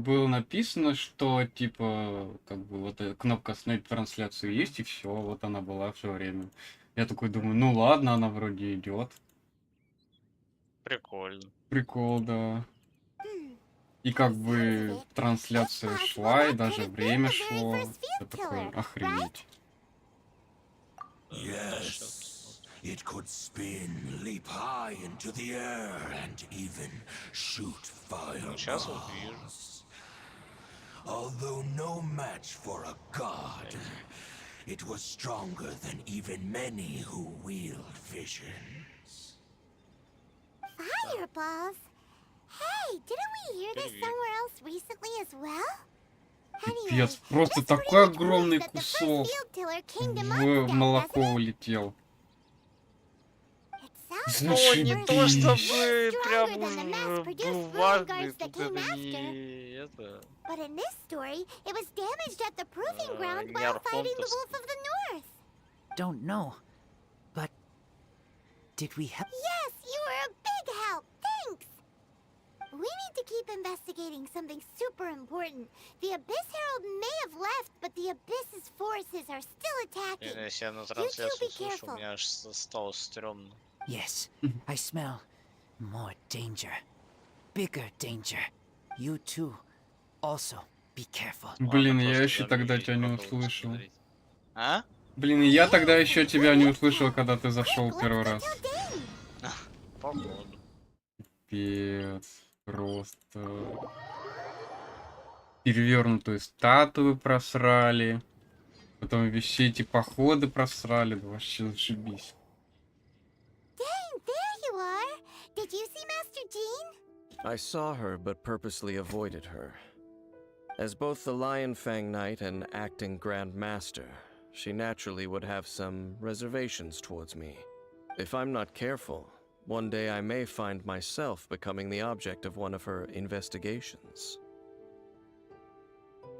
было написано, что типа, как бы вот кнопка остановить трансляцию есть, и все, вот она была все время. Я такой думаю, ну ладно, она вроде идет. Прикольно. Прикол, да. И как бы трансляция шла, и даже время шло. Я такой, охренеть. Yes, it could spin, leap high into the air, and even shoot Сейчас вот вижу. fireballs. Although no match for a god, it was stronger than even many who wield visions. Fireballs? Hey, didn't we hear this somewhere else recently as well? Пипец, просто такой огромный кусок в молоко улетел. Ну, не то чтобы прям уж был важный, тут это не это. But in this story, it was damaged at the proving ground while fighting the wolf of the north. Don't know, but did we help? Yes, you were a big help. Thanks. We need to keep investigating something super important. The Abyss Herald may have left, but the Abyss's forces are still attacking. Если я на трансляцию слышу, у меня аж стало стрёмно. Yes, I smell more danger. Bigger danger. You too. Also, be careful. Блин, я еще тогда тебя не услышал. А? Блин, и я тогда еще тебя не услышал, когда ты зашел первый раз. Походу. Пипец. Просто. Перевернутую статую просрали. Потом все эти походы просрали. Да вообще зашибись. Dang, there you are. Did you see Master Jean? I saw her, but purposely avoided her. As both the Lion Fang Knight and acting Grand Master, she naturally would have some reservations towards me. If I'm not careful, one day I may find myself becoming the object of one of her investigations.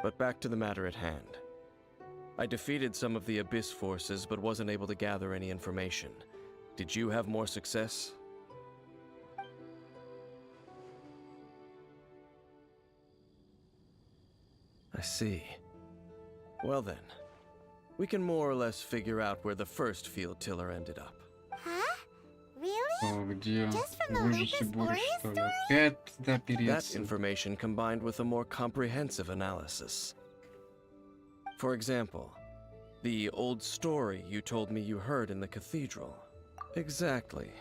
But back to the matter at hand. I defeated some of the Abyss forces, but wasn't able to gather any information. Did you have more success? I see. Well then, we can more or less figure out where the first field tiller ended up. Huh? Really? Где? Just from В the ужасе Lupus буря, Aurea что ли? story? Опять туда That переться. information combined with a more comprehensive analysis. For example, the old story you told me you heard in the cathedral. Exactly.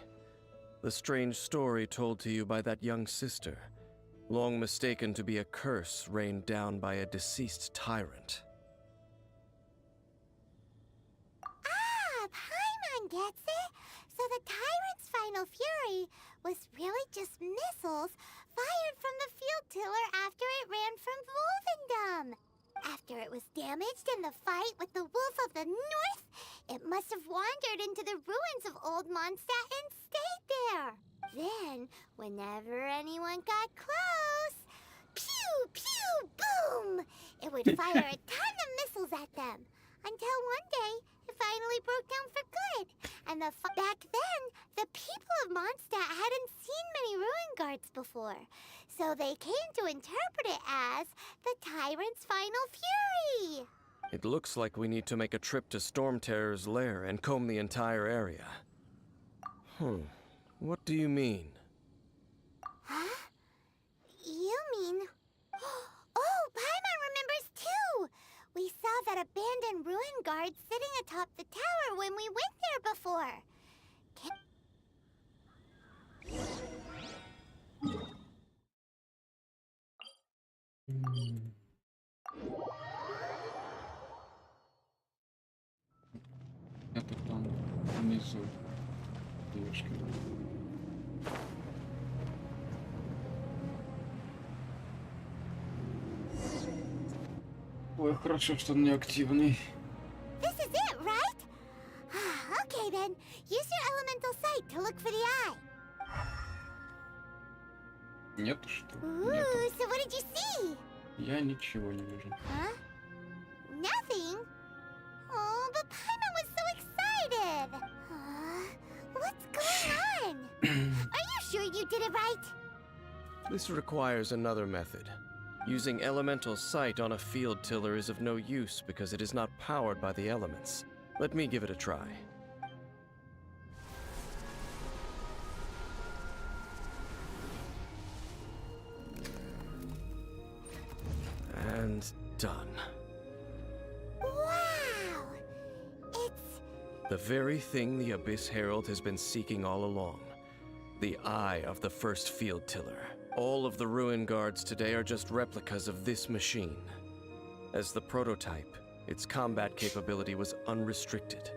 The strange story told to you by that young sister, long mistaken to be a curse rained down by a deceased tyrant. Ah, Paimon gets it. So the tyrant's final fury was really just missiles fired from the field tiller after it ran from Wolvendom. After it was damaged in the fight with the Wolf of the North, it must have wandered into the ruins of Old Mondstadt and stayed there. Then, whenever anyone got close, pew, pew, boom! It would fire a ton of missiles at them. Until one day, it finally broke down for good. And back then, the people of Mondstadt hadn't seen many ruin guards before. So they came to interpret it as the tyrant's final fury. It looks like we need to make a trip to Storm Terror's lair and comb the entire area. What do you mean? Huh? You mean... Oh, Paimon remembers too! We saw that abandoned ruin guard sitting atop the tower when we went there before. Это там внизу. Девушки. Ой, хорошо, что он не активный. This is it, right? Okay then, use your elemental sight to look for the eye. Нету что? Ooh, Нету. so what did you see? Я ничего не вижу. Huh? Nothing? Oh, but Paimon was so excited. What's going on? Are you sure you did it right? This requires another method. Using elemental sight on a field tiller is of no use because it is not powered by the elements. Let me give it a try. And done. Wow! It's... The very thing the Abyss Herald has been seeking all along. The eye of the first field tiller. All of the ruin guards today are just replicas of this machine. As the prototype, its combat capability was unrestricted.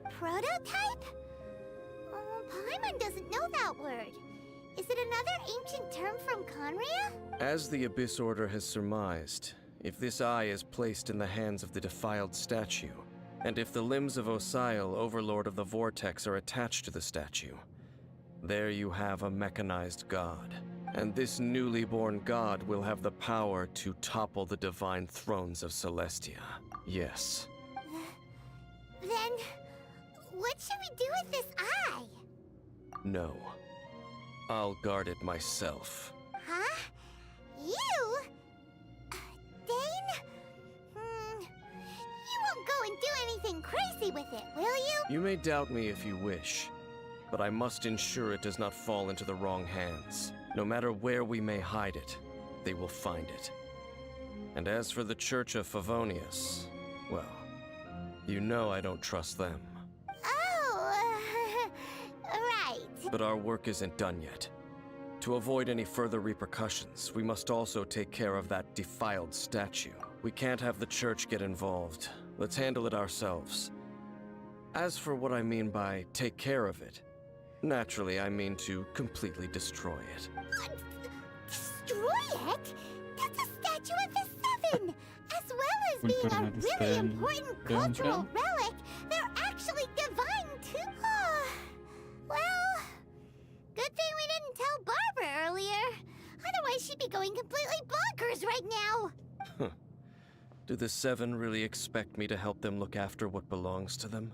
prototype? Paimon doesn't know that word. Is it another ancient term from Conria? As the Abyss Order has surmised, if this eye is placed in the hands of the defiled statue, and if the limbs of Osial, Overlord of the Vortex, are attached to the statue, there you have a mechanized god. And this newly born god will have the power to topple the divine thrones of Celestia. Yes. Then, what should we do with this eye? No. I'll guard it myself. Huh? You? Dane? You won't go and do anything crazy with it, will you? You may doubt me if you wish, but I must ensure it does not fall into the wrong hands. No matter where we may hide it, they will find it. And as for the Church of Favonius, well, you know I don't trust them. Oh, right. But our work isn't done yet. To avoid any further repercussions, we must also take care of that defiled statue. We can't have the Church get involved. Let's handle it ourselves. As for what I mean by take care of it, naturally I mean to completely destroy it. Destroy it? That's a statue of the Seven! As well as being a really important cultural relic, they're actually divine too. Well, good thing we didn't tell Barbara earlier. Otherwise she'd be going completely bonkers right now. Do the Seven really expect me to help them look after what belongs to them?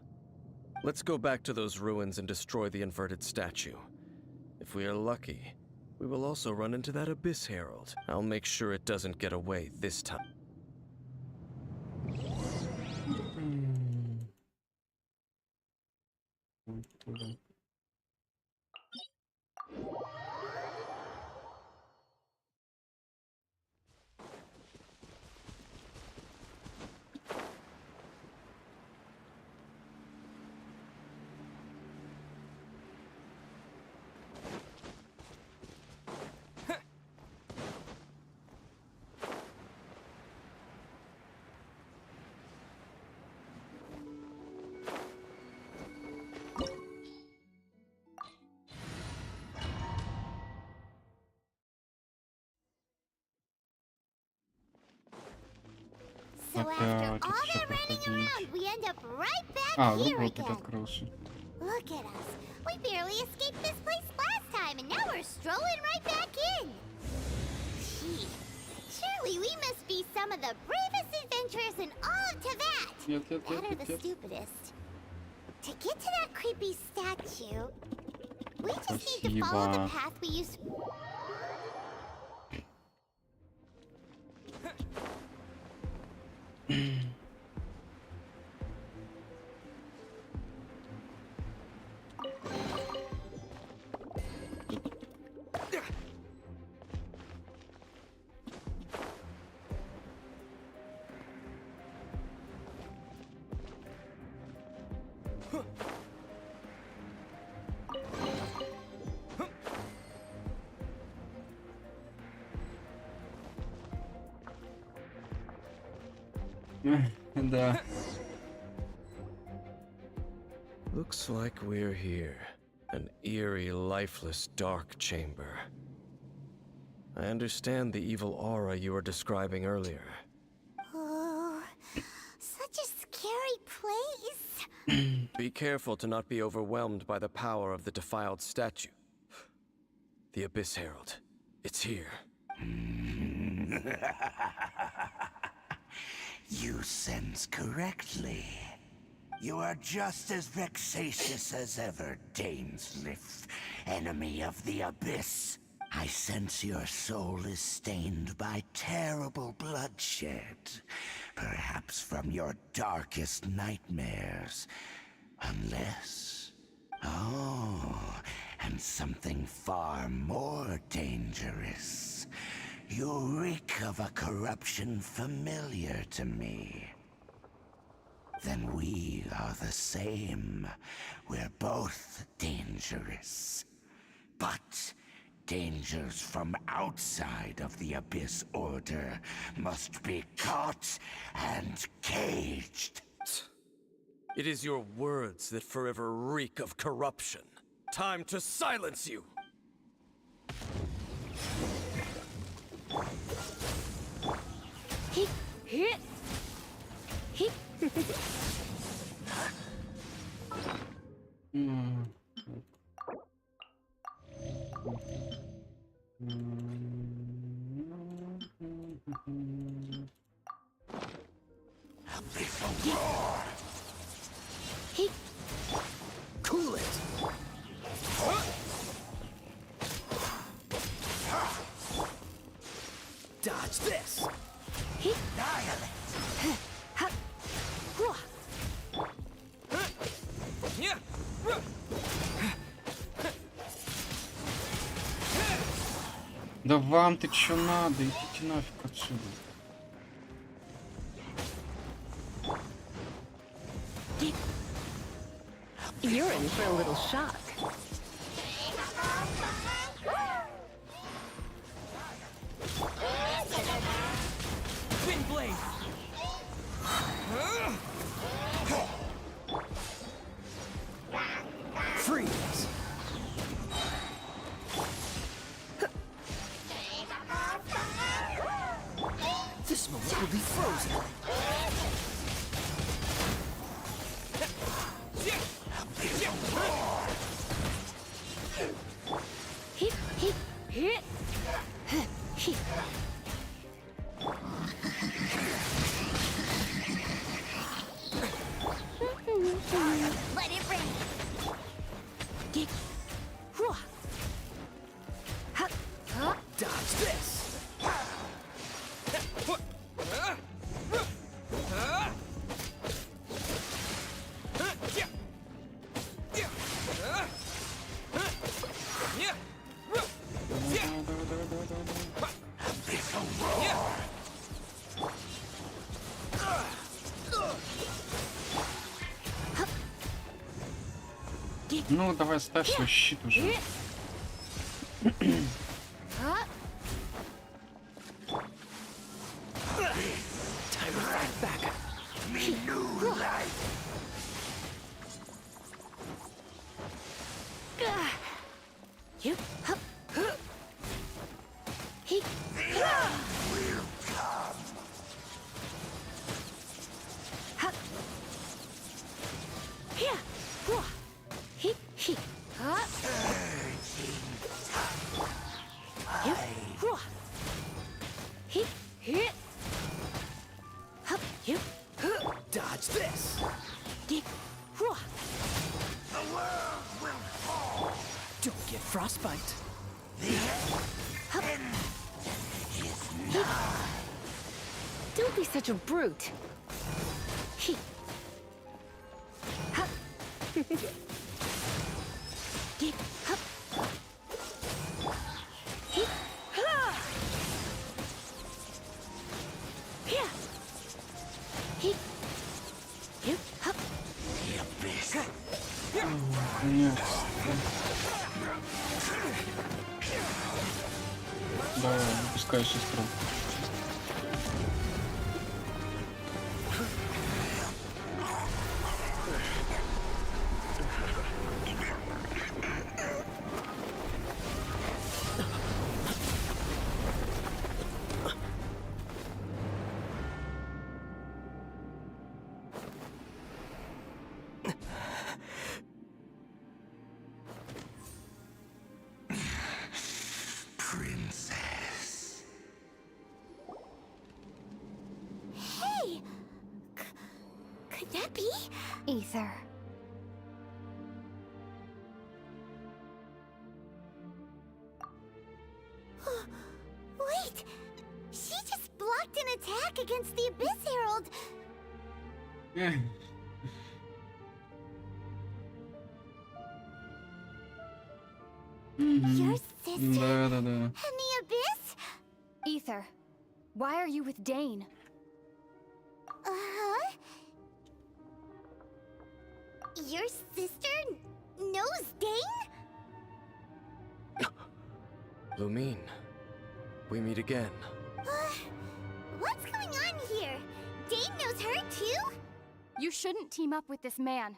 Let's go back to those ruins and destroy the inverted statue. If we are lucky, we will also run into that Abyss Herald. I'll make sure it doesn't get away this time. So after Опять all еще that running проходить. around, we end up right back А, here вот тут again. открылся. Look at us. We barely escaped this place last time, and now we're strolling right back in. Gee, surely we must be some of the bravest adventurers in all of Teyvat. Нет, нет, That нет, are нет, the нет. stupidest. To get to that creepy statue, we just need to follow the Спасибо. path we used. Да. Looks like we're here. An eerie, lifeless, dark chamber. I understand the evil aura you were describing earlier. Oh, such a scary place. Be careful to not be overwhelmed by the power of the defiled statue. The Abyss Herald. It's here. You sense correctly. You are just as vexatious as ever, Dainsliff, enemy of the Abyss. I sense your soul is stained by terrible bloodshed, perhaps from your darkest nightmares. Unless... Oh, and something far more dangerous. You reek of a corruption familiar to me. Then we are the same. We're both dangerous. But dangers from outside of the Abyss Order must be caught and caged. It is your words that forever reek of corruption. Time to silence you! М. Cool it! Dodge this! Да вам-то чё надо? Идите нафиг отсюда. You're in for a little shock. Wind blade! Freeze! This moment will be frozen. Let it rain. Dodge this! Ну, давай ставь свой щит уже. Time to fight back. Dodge this! Don't get frostbite. Don't be such a brute. Нет. Давай, выпускай сестру. Princess. Hey! Could that be? Ether. blocked an attack against the Abyss Herald. Your sister Да-да-да. and the Abyss? Ether, why are you with Dane? Uh-huh. Your sister knows Dane? Lumine, we meet again. What's going on here? Dane knows her too? You shouldn't team up with this man.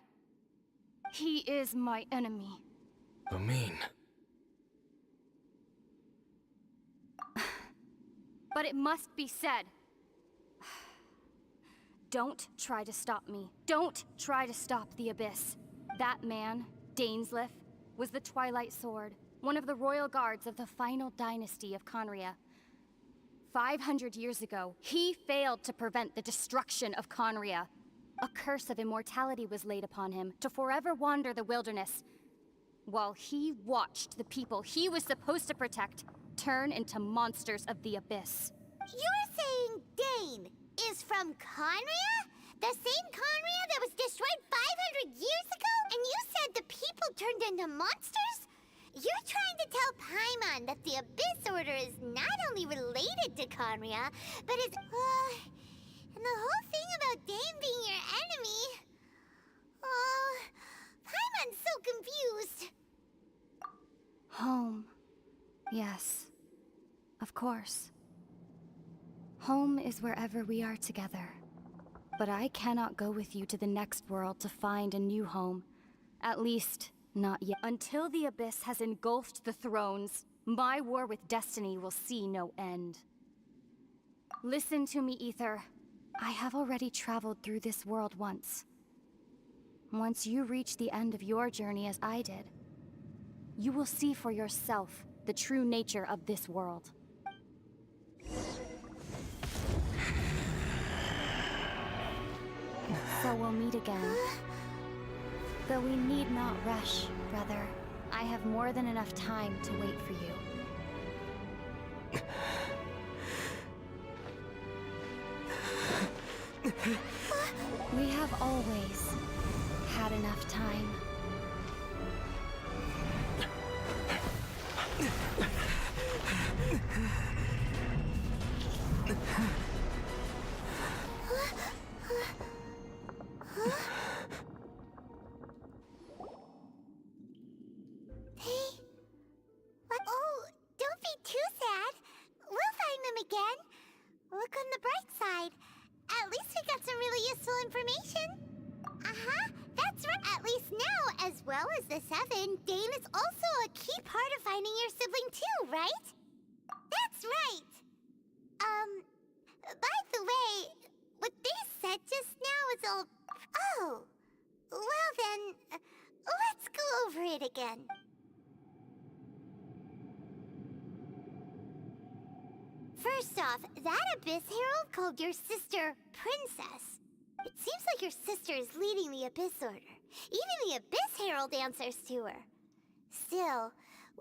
He is my enemy. Lumine. But it must be said. Don't try to stop me. Don't try to stop the Abyss. That man, Dainsleif, was the Twilight Sword, one of the royal guards of the final dynasty of Conria. 500 years ago, he failed to prevent the destruction of Conria. A curse of immortality was laid upon him to forever wander the wilderness, while he watched the people he was supposed to protect turn into monsters of the Abyss. You're saying Dane is from Conria? The same Conria that was destroyed 500 years ago? And you said the people turned into monsters? You're trying to tell Paimon that the Abyss Order is not only related to Conria, but is... and the whole thing about Dane being your enemy... Paimon's so confused. Home. Yes. Of course. Home is wherever we are together. But I cannot go with you to the next world to find a new home. At least, not yet. Until the Abyss has engulfed the thrones, my war with destiny will see no end. Listen to me, Ether. I have already traveled through this world once. Once you reach the end of your journey as I did, you will see for yourself the true nature of this world. So we'll meet again. Though we need not rush, brother. I have more than enough time to wait for you. We have always had enough time. Oh, don't be too sad. We'll find them again. Look on the bright side. At least we got some really useful information. That's right. At least now, as well as the Seven, Dane is also a key part of finding your sibling too, right? That's right. By the way, what they said just now is all... Oh, well then, let's go over it again. First off, that Abyss Herald called your sister Princess. It seems like your sister is leading the Abyss Order. Even the Abyss Herald answers to her. Still,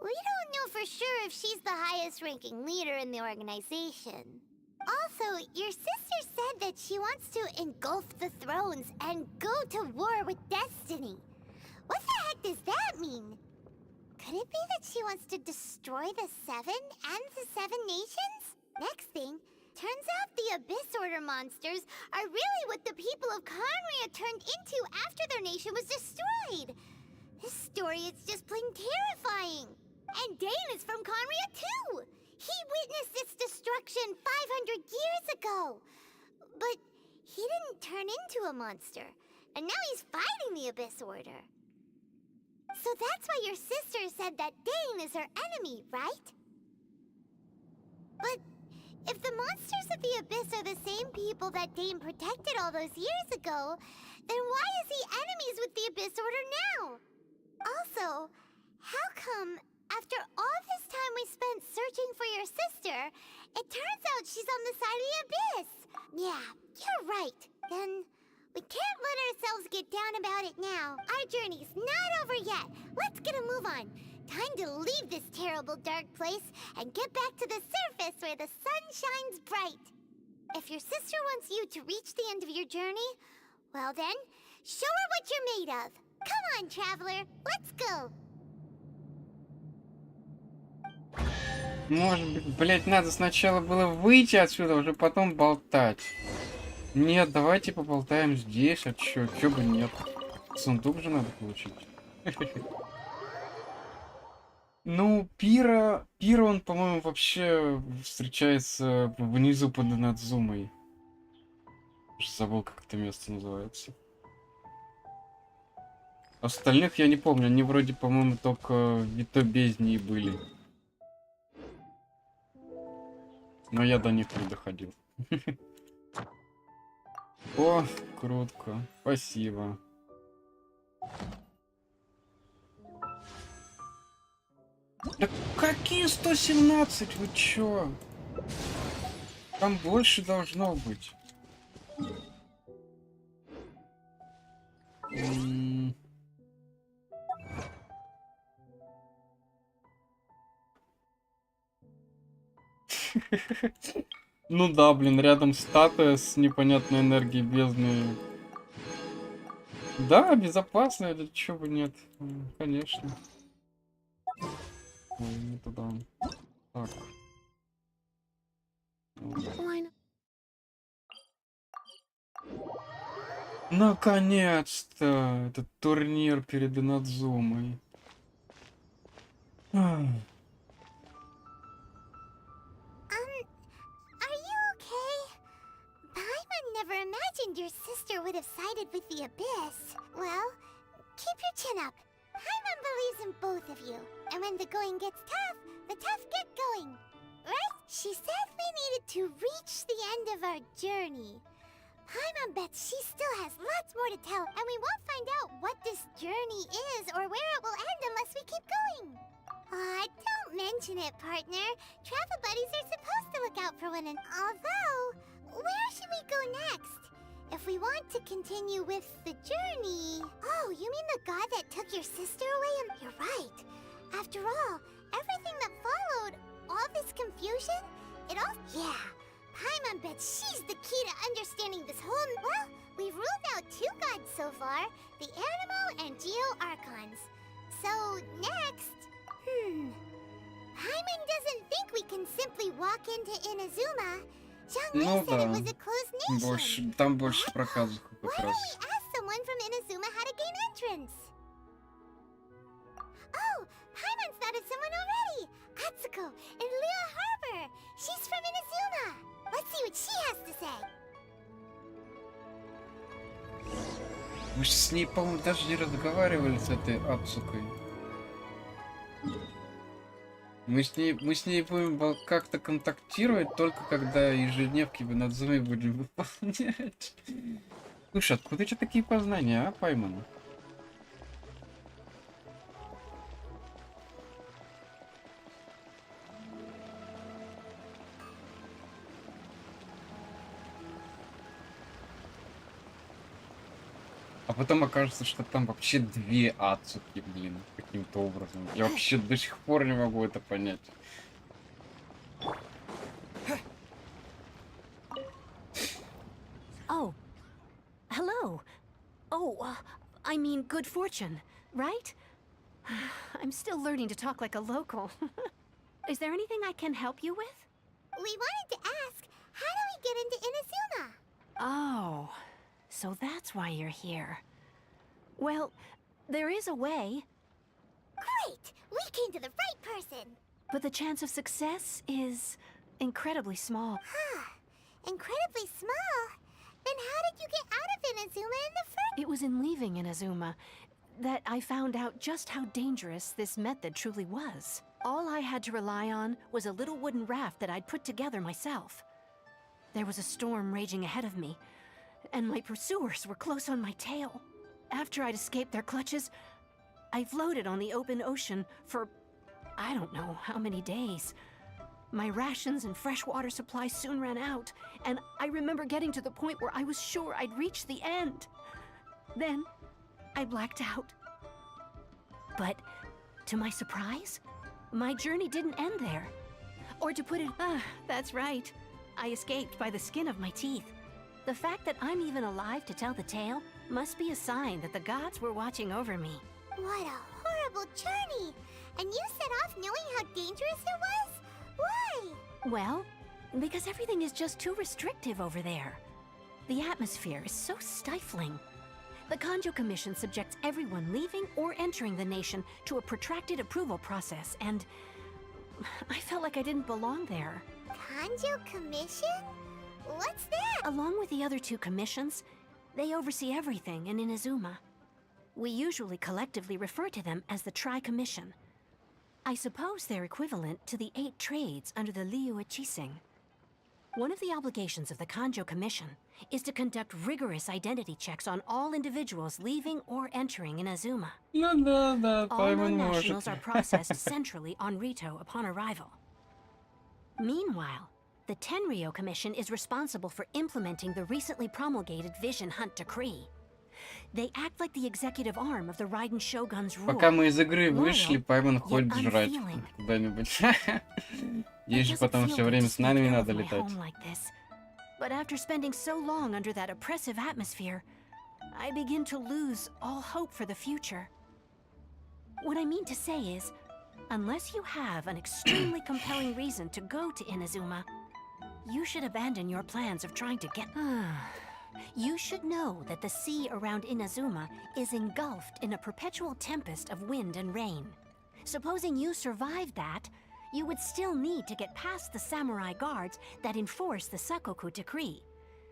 we don't know for sure if she's the highest-ranking leader in the organization. Also, your sister said that she wants to engulf the thrones and go to war with destiny. What the heck does that mean? Could it be that she wants to destroy the Seven and the Seven Nations? Next thing, turns out the Abyss Order monsters are really what the people of Conria turned into after their nation was destroyed. This story is just plain terrifying. And Dane is from Conria too. He witnessed its destruction 500 years ago. But he didn't turn into a monster. And now he's fighting the Abyss Order. So that's why your sister said that Dane is her enemy, right? But if the monsters of the Abyss are the same people that Dane protected all those years ago, then why is he enemies with the Abyss Order now? Also, how come after all this time we spent searching for your sister, it turns out she's on the side of the Abyss? Yeah, you're right. Then we can't let ourselves get down about it now. Our journey's not over yet. Let's get a move on. Time to leave this terrible dark place and get back to the surface where the sun shines bright. If your sister wants you to reach the end of your journey, well then, show her what you're made of. Come on, traveler, let's go. Может быть, блять, надо сначала было выйти отсюда, уже потом болтать. Нет, давайте поболтаем здесь, а чё бы нет. Сундук же надо получить. Ну, Пира, он, по-моему, вообще встречается внизу под Инадзумой. Уже забыл, как это место называется. Остальных я не помню, они вроде, по-моему, только в Вито бездни и были. Но я до них не доходил. О, круто. Спасибо. Да какие 117? Вы чё? Там больше должно быть. Ну да, блин, рядом статуя с непонятной энергией бездны. Да, безопасно, или чё бы нет. Конечно. Ой, не туда. Так. Наконец-то! Этот турнир перед Инадзумой. Are you okay? Paimon never imagined your sister would have sided with the Abyss. Well, keep your chin up. Paimon believes in both of you. And when the going gets tough, the tough get going. Right? She said we needed to reach the end of our journey. Paimon bets she still has lots more to tell, and we won't find out what this journey is or where it will end unless we keep going. Aw, don't mention it, partner. Travel buddies are supposed to look out for one another. Although, where should we go next? If we want to continue with the journey... Oh, you mean the god that took your sister away? You're right. After all, everything that followed, all this confusion, it all... Yeah, Paimon bets she's the key to understanding this whole... Well, we've ruled out 2 gods so far, the Animo and Geo Archons. So, next... Paimon doesn't think we can simply walk into Inazuma. Ну Zhang said it да. was a closed nation. Там больше проказов Why как don't раз. we ask someone from Inazuma how to gain entrance? Oh, Paimon's thought of someone already. Atsuko in Lua Harbor. She's from Inazuma. Let's see what she has to say. Мы же с ней, по-моему, даже не разговаривали с этой Ацукой. Мы с ней будем как-то контактировать только когда ежедневки в Инадзуме будем выполнять. Слушай, откуда эти такие познания, а, Пайман? А потом окажется, что там вообще 2 Ацуки, блин, каким-то образом. Я вообще до сих пор не могу это понять. Oh. Hello. Oh, I mean good fortune, right? I'm still learning to talk like a local. Is there anything I can help you with? We wanted to ask, how do we get into Inazuma? Oh, so that's why you're here. Well, there is a way, Great! We came to the right person. but the chance of success is incredibly small. Incredibly small. Then how did you get out of Inazuma in the first... It was in leaving Inazuma that I found out just how dangerous this method truly was. All I had to rely on was a little wooden raft that I'd put together myself. There was a storm raging ahead of me, and my pursuers were close on my tail. After I'd escaped their clutches, I floated on the open ocean for I don't know how many days. My rations and freshwater supplies soon ran out, and I remember getting to the point where I was sure I'd reached the end. Then, I blacked out. But, to my surprise, my journey didn't end there. Or to put it, that's right. I escaped by the skin of my teeth. The fact that I'm even alive to tell the tale must be a sign that the gods were watching over me. What a horrible journey! And you set off knowing how dangerous it was? Why? Well, because everything is just too restrictive over there. The atmosphere is so stifling. The Kanjo Commission subjects everyone leaving or entering the nation to a protracted approval process, and I felt like I didn't belong there. Kanjo Commission? What's that? Along with the other two commissions, they oversee everything in Inazuma. We usually collectively refer to them as the Tri-Commission. I suppose they're equivalent to the 8 trades under the Liyue Chising. One of the obligations of the Kanjo Commission is to conduct rigorous identity checks on all individuals leaving or entering Inazuma. Ну да, да, All Пайман может. non-nationals are processed centrally on Rito upon arrival. Meanwhile, the Tenryo Commission is responsible for implementing the recently promulgated Vision Hunt Decree. They act like the executive arm of the Raiden Shogun's rule. Пока мы из игры вышли, Пайман yet ходит жрать unfeeling. куда-нибудь. It Ей же doesn't потом feel все good время to с нами speak ill надо of my летать. home like this. But after spending so long under that oppressive atmosphere, I begin to lose all hope for the future. What I mean to say is, unless you have an extremely compelling reason to go to Inazuma, you should abandon your plans of trying to get... You should know that the sea around Inazuma is engulfed in a perpetual tempest of wind and rain. Supposing you survived that, you would still need to get past the samurai guards that enforce the Sakoku Decree,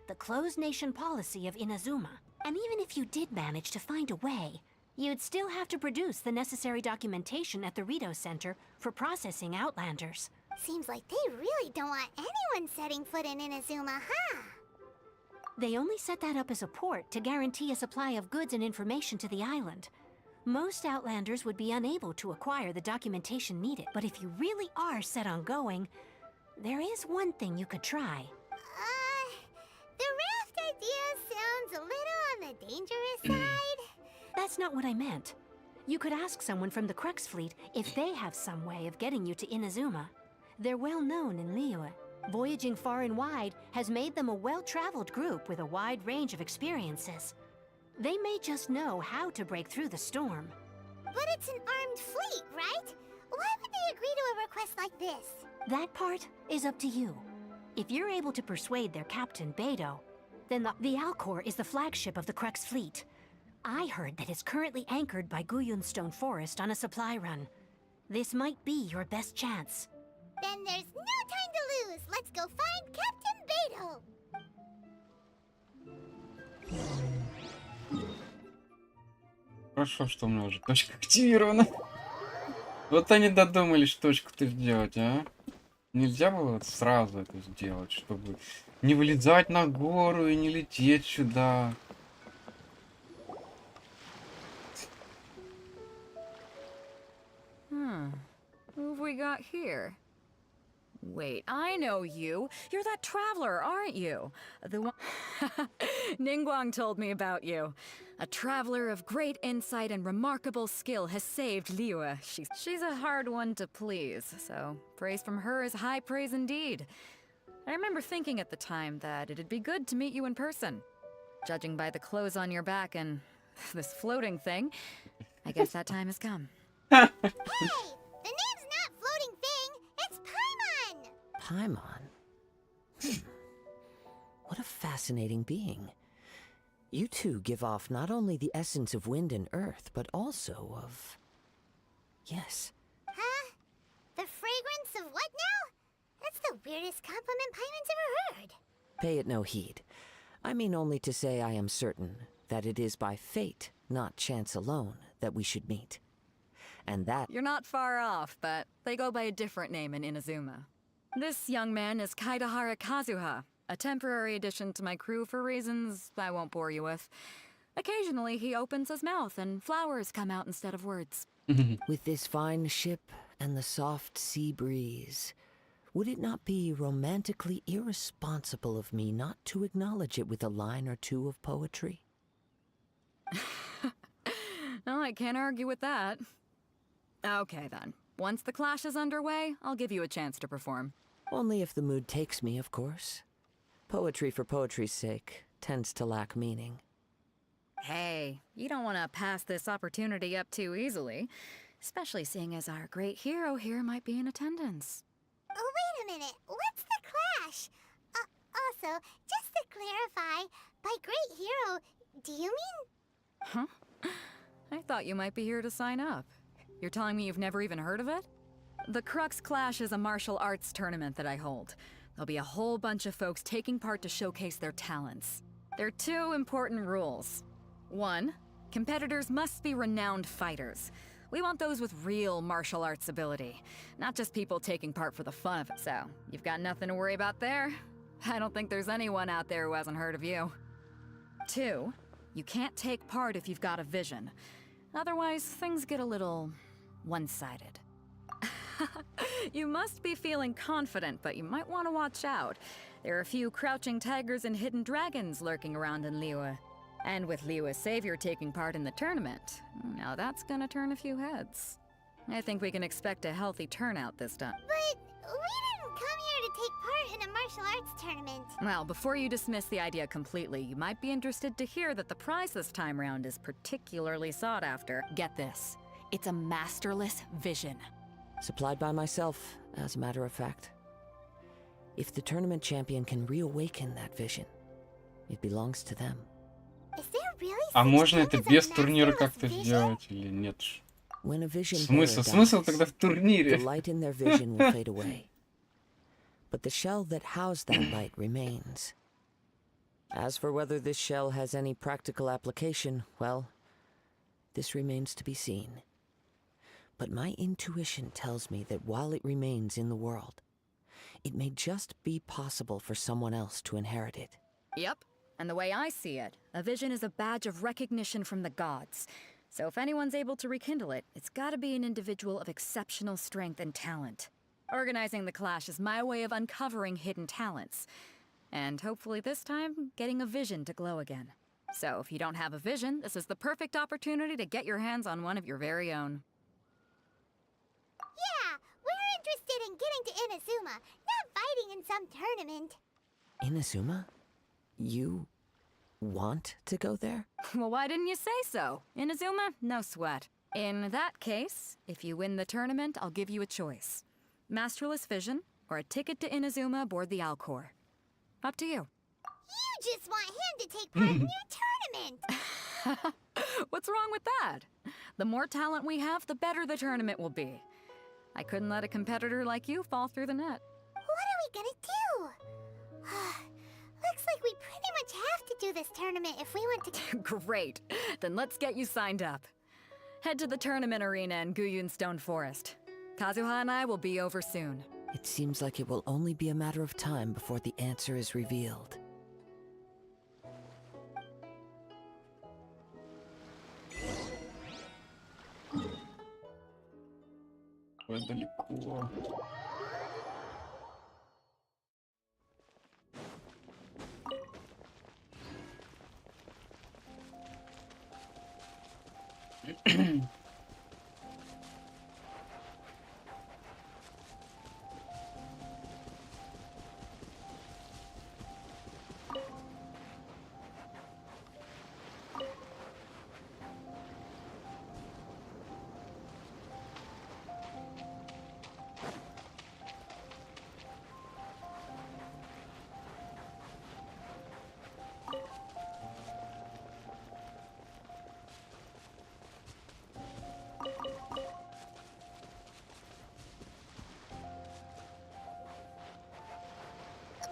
the closed nation policy of Inazuma. And even if you did manage to find a way, you'd still have to produce the necessary documentation at the Rito Center for processing Outlanders. Seems like they really don't want anyone setting foot in Inazuma, huh? They only set that up as a port to guarantee a supply of goods and information to the island. Most Outlanders would be unable to acquire the documentation needed, but if you really are set on going, there is one thing you could try. The raft idea sounds a little on the dangerous side. That's not what I meant. You could ask someone from the Crux Fleet if they have some way of getting you to Inazuma. They're well known in Liyue. Voyaging far and wide has made them a well-traveled group with a wide range of experiences. They may just know how to break through the storm. But it's an armed fleet, right? Why would they agree to a request like this? That part is up to you. If you're able to persuade their captain, Beidou, then the Alcor is the flagship of the Crux Fleet. I heard that it's currently anchored by Guyunstone Forest on a supply run. This might be your best chance. Then there's no time to lose. Let's go find Captain Beidou. Хорошо, что у меня уже точка активирована. Вот они додумались точку-то сделать, а? Нельзя было вот сразу это сделать, чтобы не вылезать на гору и не лететь сюда. Who have we got here? Wait, I know you. You're that traveler, aren't you? The one... Ningguang told me about you. A traveler of great insight and remarkable skill has saved Liyue. She's a hard one to please, so praise from her is high praise indeed. I remember thinking at the time that it'd be good to meet you in person. Judging by the clothes on your back and this floating thing, I guess that time has come. Hey! The name's not Floating Thing, it's Paimon! Paimon? What a fascinating being. You two give off not only the essence of wind and earth, but also of... Yes. Huh? The fragrance of what now? That's the weirdest compliment Paimon's ever heard. Pay it no heed. I mean only to say I am certain that it is by fate, not chance alone, that we should meet. And that... You're not far off, but they go by a different name in Inazuma. This young man is Kaidahara Kazuha, a temporary addition to my crew for reasons I won't bore you with. Occasionally he opens his mouth and flowers come out instead of words. With this fine ship and the soft sea breeze, would it not be romantically irresponsible of me not to acknowledge it with a line or two of poetry? Well, I can't argue with that. Okay then. Once the clash is underway, I'll give you a chance to perform. Only if the mood takes me, of course. Poetry for poetry's sake tends to lack meaning. Hey, you don't want to pass this opportunity up too easily, especially seeing as our great hero here might be in attendance. Oh, wait a minute. What's the clash? Also, just to clarify, by great hero, do you mean? Huh? I thought you might be here to sign up. You're telling me you've never even heard of it? The Crux Clash is a martial arts tournament that I hold. There'll be a whole bunch of folks taking part to showcase their talents. There are 2 important rules. 1, competitors must be renowned fighters. We want those with real martial arts ability, not just people taking part for the fun of it. So, you've got nothing to worry about there. I don't think there's anyone out there who hasn't heard of you. 2, you can't take part if you've got a vision. Otherwise, things get a little one-sided. You must be feeling confident, but you might want to watch out. There are a few crouching tigers and hidden dragons lurking around in Liyue. And with Liyue's savior taking part in the tournament, now that's gonna turn a few heads. I think we can expect a healthy turnout this time. But we didn't come here to take part in a martial arts tournament. Well, before you dismiss the idea completely, you might be interested to hear that the prize this time round is particularly sought after. Get this, it's a masterless vision. Supplied by myself, as a matter of fact. If the tournament champion can reawaken that vision, it belongs to them. Is there really А such можно thing это as a без турнира masterless как-то vision? сделать или нет? When a vision Смысл? bearer Смысл dies, тогда в the турнире. light in their vision will fade away. But the shell that housed that light remains. As for whether this shell has any practical application, well, this remains to be seen. But my intuition tells me that while it remains in the world, it may just be possible for someone else to inherit it. Yep, and the way I see it, a vision is a badge of recognition from the gods. So if anyone's able to rekindle it, it's gotta be an individual of exceptional strength and talent. Organizing the clash is my way of uncovering hidden talents. And hopefully this time, getting a vision to glow again. So if you don't have a vision, this is the perfect opportunity to get your hands on one of your very own. Yeah, we're interested in getting to Inazuma, not fighting in some tournament. Inazuma? You want to go there? Well, why didn't you say so? Inazuma? No sweat. In that case, if you win the tournament, I'll give you a choice. Masterless Vision, or a ticket to Inazuma aboard the Alcor. Up to you. You just want him to take part in your tournament. What's wrong with that? The more talent we have, the better the tournament will be. I couldn't let a competitor like you fall through the net. What are we gonna do? Looks like we pretty much have to do this tournament if we want to. Great. Then let's get you signed up. Head to the tournament arena in Guyun Stone Forest. Kazuha and I will be over soon. It seems like it will only be a matter of time before the answer is revealed. Ой, далеко.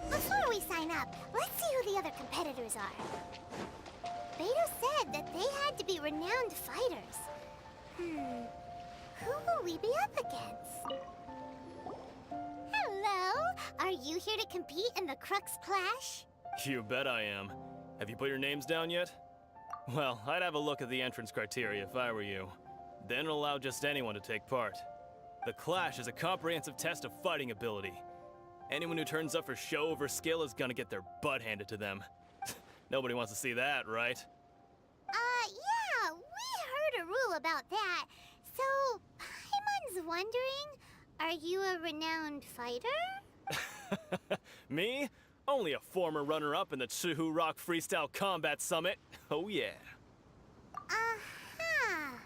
Before we sign up, let's see who the other competitors are. Beto said that they had to be renowned fighters. Who will we be up against? Hello? Are you here to compete in the Crux Clash? You bet I am. Have you put your names down yet? Well, I'd have a look at the entrance criteria if I were you. Then it'll allow just anyone to take part. The Clash is a comprehensive test of fighting ability. Anyone who turns up for show over skill is gonna get their butt handed to them. Nobody wants to see that, right? Yeah, we heard a rule about that. So, Paimon's wondering, are you a renowned fighter? Me? Only a former runner-up in the Chihu Rock Freestyle Combat Summit. Oh yeah. Uh-huh.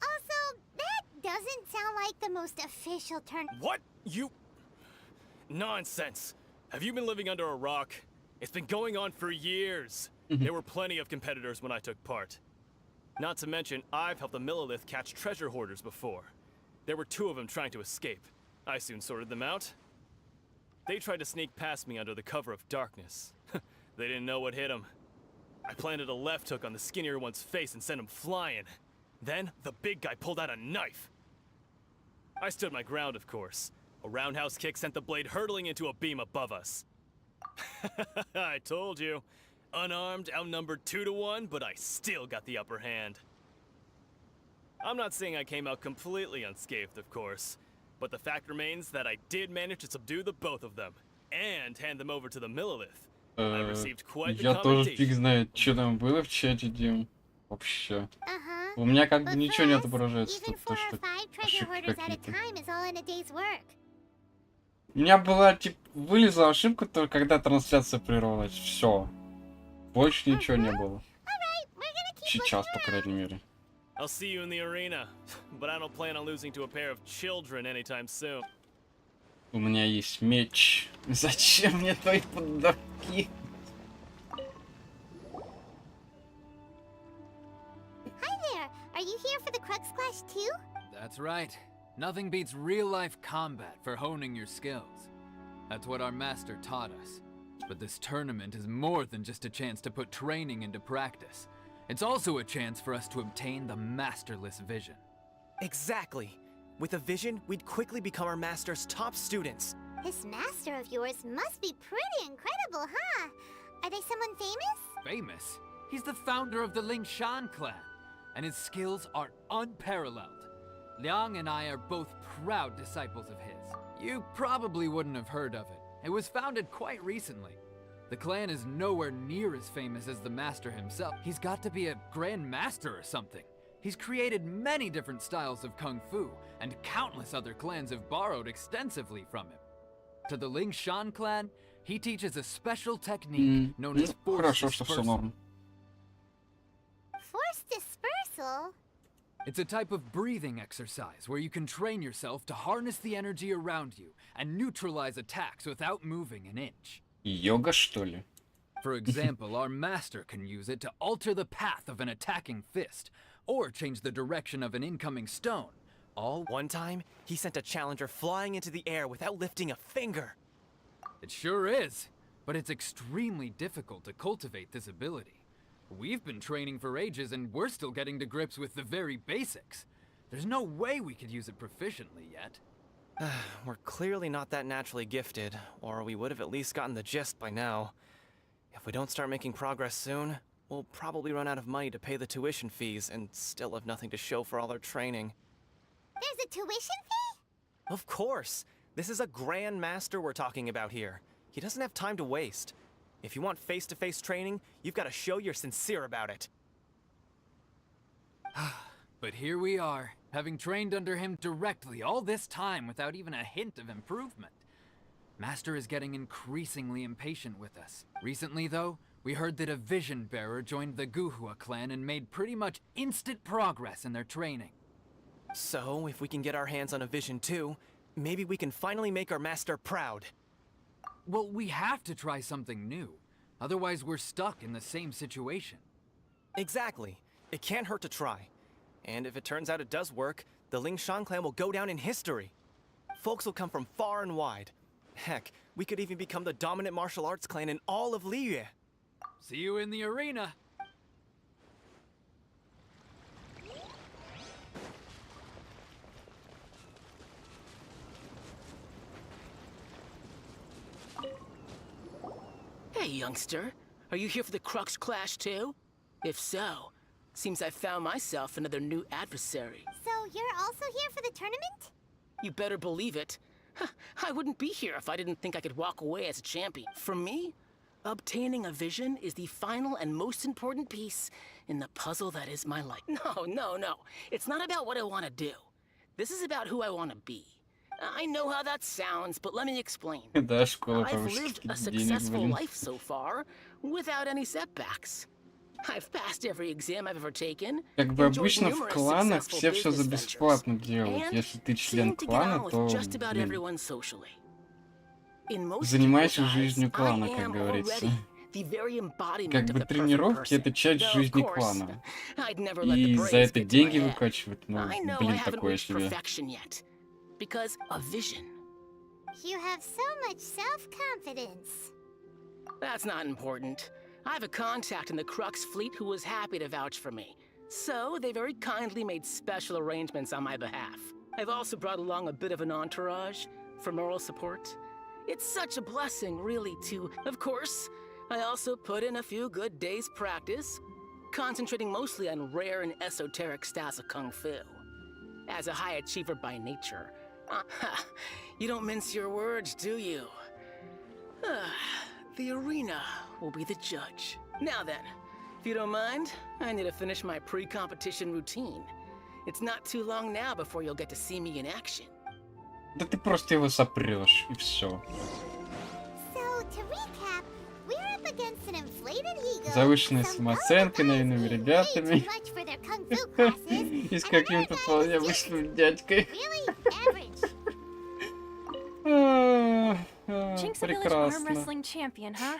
Also, that doesn't sound like the most official turn. What? You... Nonsense. Have you been living under a rock? It's been going on for years. There were plenty of competitors when I took part. Not to mention, I've helped the Millilith catch treasure hoarders before. There were 2 of them trying to escape. I soon sorted them out. They tried to sneak past me under the cover of darkness. They didn't know what hit them. I planted a left hook on the skinnier one's face and sent him flying. Then, the big guy pulled out a knife. I stood my ground, of course. A roundhouse kick sent the blade hurtling into a beam above us. I told you. Unarmed, outnumbered 2 to 1, but I still got the upper hand. I'm not saying I came out completely unscathed, of course. But the fact remains that I did manage to subdue the both of them. And hand them over to the Millilith. I received quite the Я тоже фиг commendation. знает, что там было в чате, Дим. Вообще. Uh-huh. У меня как бы But ничего не for us, отображается, even то 4 что or 5 treasure ошибки hoarders at a какие-то. time is all in a day's work. У меня была, типа, вылезла ошибка только когда трансляция прервалась. Все. Больше ничего не было. Alright, we're gonna keep Сейчас, looking по крайней мере. I'll see you in the arena. But I don't plan on losing to a pair of children anytime soon. У меня есть меч. Зачем мне твои поддавки? Hi there! Are you here for the Crux Clash too? That's right. Nothing beats real-life combat for honing your skills. That's what our master taught us. But this tournament is more than just a chance to put training into practice. It's also a chance for us to obtain the masterless vision. Exactly. With a vision, we'd quickly become our master's top students. This master of yours must be pretty incredible, huh? Are they someone famous? Famous? He's the founder of the Lingshan clan, and his skills are unparalleled. Liang and I are both proud disciples of his. You probably wouldn't have heard of it. It was founded quite recently. The clan is nowhere near as famous as the master himself. He's got to be a grand master or something. He's created many different styles of kung fu, and countless other clans have borrowed extensively from him. To the Lingshan clan, he teaches a special technique known as force Хорошо, что все dispersal. норм. Force dispersal? It's a type of breathing exercise where you can train yourself to harness the energy around you and neutralize attacks without moving an inch. Йога, что ли? For example, our master can use it to alter the path of an attacking fist, or change the direction of an incoming stone. All One time, he sent a challenger flying into the air without lifting a finger. It sure is, but it's extremely difficult to cultivate this ability. We've been training for ages and we're still getting to grips with the very basics. There's no way we could use it proficiently yet. We're clearly not that naturally gifted, or we would have at least gotten the gist by now. If we don't start making progress soon, we'll probably run out of money to pay the tuition fees and still have nothing to show for all our training. There's a tuition fee? Of course! This is a grand master we're talking about here. He doesn't have time to waste. If you want face-to-face training, you've got to show you're sincere about it. But here we are, having trained under him directly all this time without even a hint of improvement. Master is getting increasingly impatient with us. Recently, though, we heard that a vision bearer joined the Guhua clan and made pretty much instant progress in their training. So, if we can get our hands on a vision too, maybe we can finally make our master proud. Well, we have to try something new. Otherwise, we're stuck in the same situation. Exactly. It can't hurt to try. And if it turns out it does work, the Lingshan clan will go down in history. Folks will come from far and wide. Heck, we could even become the dominant martial arts clan in all of Liyue. See you in the arena! Hey, youngster. Are you here for the Crux Clash too? If so, seems I found myself another new adversary. So you're also here for the tournament? You better believe it. I wouldn't be here if I didn't think I could walk away as a champion. For me, obtaining a vision is the final and most important piece in the puzzle that is my life. No. It's not about what I want to do. This is about who I want to be. I know how that sounds, but let me explain. Да, школа I've lived повышки a денег, successful блин. life so far, without any setbacks. I've passed every exam I've ever taken. Как бы enjoyed обычно в numerous кланах successful все за business бесплатно ventures, делают. and Если ты член seem to get клана, on with то, just about блин, everyone socially. In most занимайся people's eyes, жизнью I клана, как am говорится. already the very embodiment Как of бы the perfect тренировки — это person. часть Though, of жизни course, клана. I'd never let the И за praise это get to my деньги head. выкачивать, ну, I know I блин, haven't такое reached себе. perfection yet, because a vision. You have so much self-confidence. That's not important. I have a contact in the Crux fleet who was happy to vouch for me. So, they very kindly made special arrangements on my behalf. I've also brought along a bit of an entourage for moral support. It's such a blessing, really, to... Of course, I also put in a few good days' practice, concentrating mostly on rare and esoteric styles of Kung Fu. As a high achiever by nature, you don't mince your words, do you? The arena will be the judge. Now then, if you don't mind, I need to finish my pre-competition routine. It's not too long now before you'll get to see me in action. Да ты просто его сопрешь, и все. So, to recap, we're up against an inflated ego, Завышенная some самооценка, наивными way ребятами. too much for their kung fu classes, И с and каким-то another guy вполне who's just обычным дядькой. really average. Chink's a village arm wrestling champion, huh?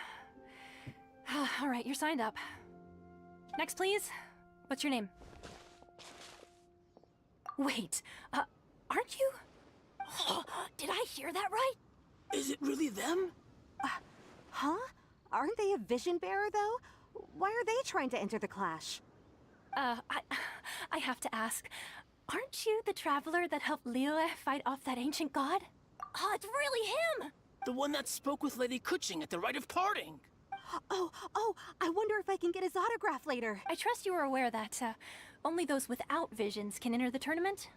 All right, you're signed up. Next, please. What's your name? Wait, aren't you? Did I hear that right? Is it really them? Huh? Aren't they a vision bearer, though? Why are they trying to enter the clash? I have to ask, aren't you the traveler that helped Liyue fight off that ancient god? Oh, it's really him! The one that spoke with Lady Kuching at the rite of parting. Oh, I wonder if I can get his autograph later. I trust you are aware that only those without visions can enter the tournament?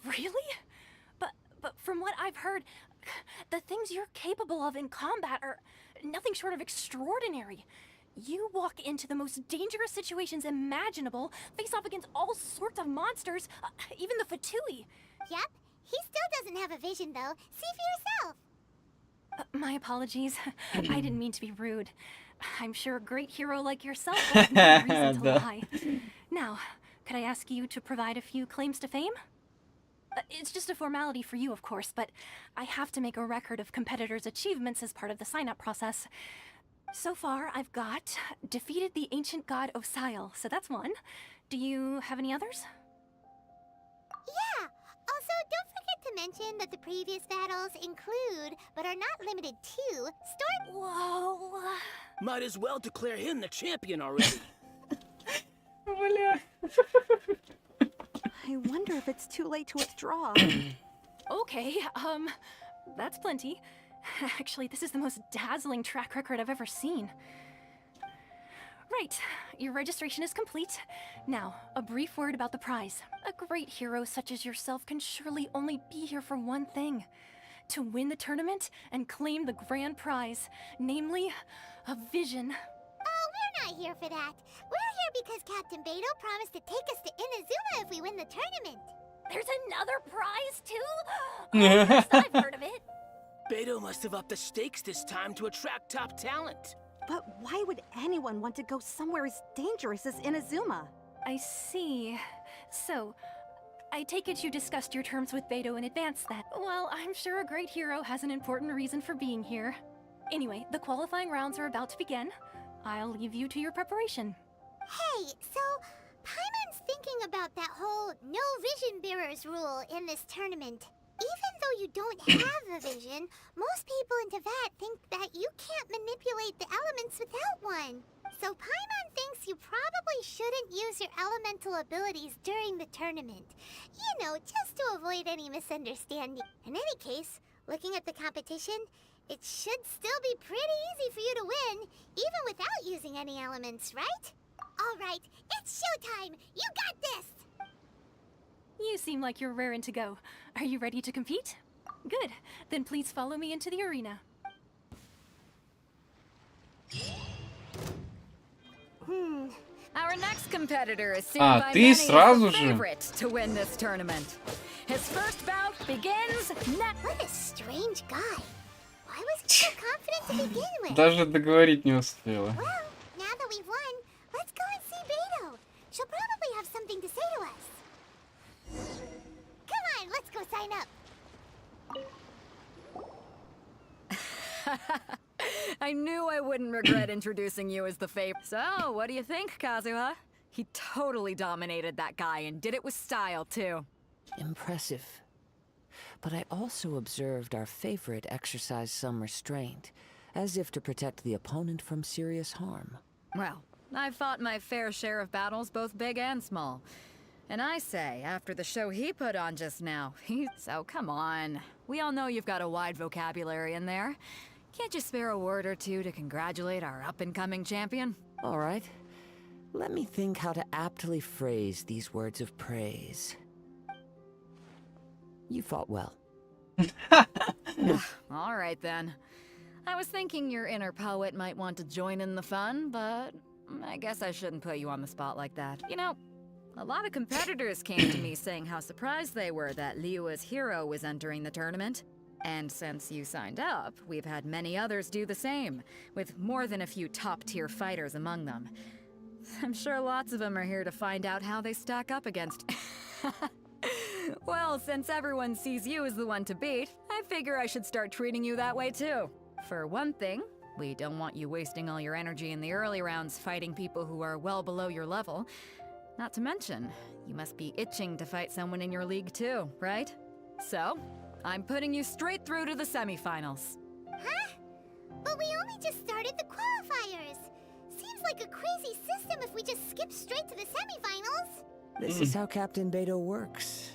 Really? But from what I've heard, the things you're capable of in combat are nothing short of extraordinary. You walk into the most dangerous situations imaginable, face off against all sorts of monsters, even the Fatui. Yep, he still doesn't have a vision though. See for yourself. My apologies. I didn't mean to be rude. I'm sure a great hero like yourself will have no reason to lie. Now, could I ask you to provide a few claims to fame? It's just a formality for you, of course, but I have to make a record of competitors' achievements as part of the sign-up process. So far, I've got defeated the ancient god Osial, so that's one. Do you have any others? Yeah. Also, don't forget to mention that the previous battles include, but are not limited to, Storm. Whoa. Might as well declare him the champion already. I wonder if it's too late to withdraw. Okay, that's plenty. Actually, this is the most dazzling track record I've ever seen. Right, your registration is complete. Now, a brief word about the prize. A great hero such as yourself can surely only be here for one thing. To win the tournament and claim the grand prize, namely, a vision. Oh, we're not here for that. We're here because Captain Beto promised to take us to Inazuma if we win the tournament. There's another prize, too? Oh, first I've heard of it. Beto must have upped the stakes this time to attract top talent. But why would anyone want to go somewhere as dangerous as Inazuma? I see. So, I take it you discussed your terms with Beto in advance then. Well, I'm sure a great hero has an important reason for being here. Anyway, the qualifying rounds are about to begin. I'll leave you to your preparation. Hey, so Paimon's thinking about that whole no vision bearers rule in this tournament. Even though you don't have a vision, most people in Teyvat think that you can't manipulate the elements without one. So Paimon thinks you probably shouldn't use your elemental abilities during the tournament. You know, just to avoid any misunderstanding. In any case, looking at the competition, it should still be pretty easy for you to win, even without using any elements, right? All right, it's showtime! You got this! You seem like you're raring to go. Are you ready to compete? Good. Then please follow me into the arena. Our next competitor is seen А, by ты many as сразу the же? favorite to win this tournament. His first bout begins now. What a strange guy. Why was he so confident to begin with? Даже договорить не успела. Well, now that we've won, let's go and see Beto. She'll probably have something to say to us. Come on, let's go sign up. I knew I wouldn't regret introducing you as the favorite. So, what do you think, Kazuha? He totally dominated that guy and did it with style, too. Impressive. But I also observed our favorite exercise some restraint, as if to protect the opponent from serious harm. Well, I've fought my fair share of battles, both big and small. And I say, after the show he put on just now, so come on. We all know you've got a wide vocabulary in there. Can't you spare a word or two to congratulate our up-and-coming champion? All right. Let me think how to aptly phrase these words of praise. You fought well. All right, then. I was thinking your inner poet might want to join in the fun, but I guess I shouldn't put you on the spot like that. You know, a lot of competitors came to me saying how surprised they were that Liyue's hero was entering the tournament. And since you signed up, we've had many others do the same, with more than a few top-tier fighters among them. I'm sure lots of them are here to find out how they stack up against... Well, since everyone sees you as the one to beat, I figure I should start treating you that way too. For one thing, we don't want you wasting all your energy in the early rounds fighting people who are well below your level. Not to mention, you must be itching to fight someone in your league too, right? So, I'm putting you straight through to the semifinals. Huh? But we only just started the qualifiers. Seems like a crazy system if we just skip straight to the semifinals. This is how Captain Beto works.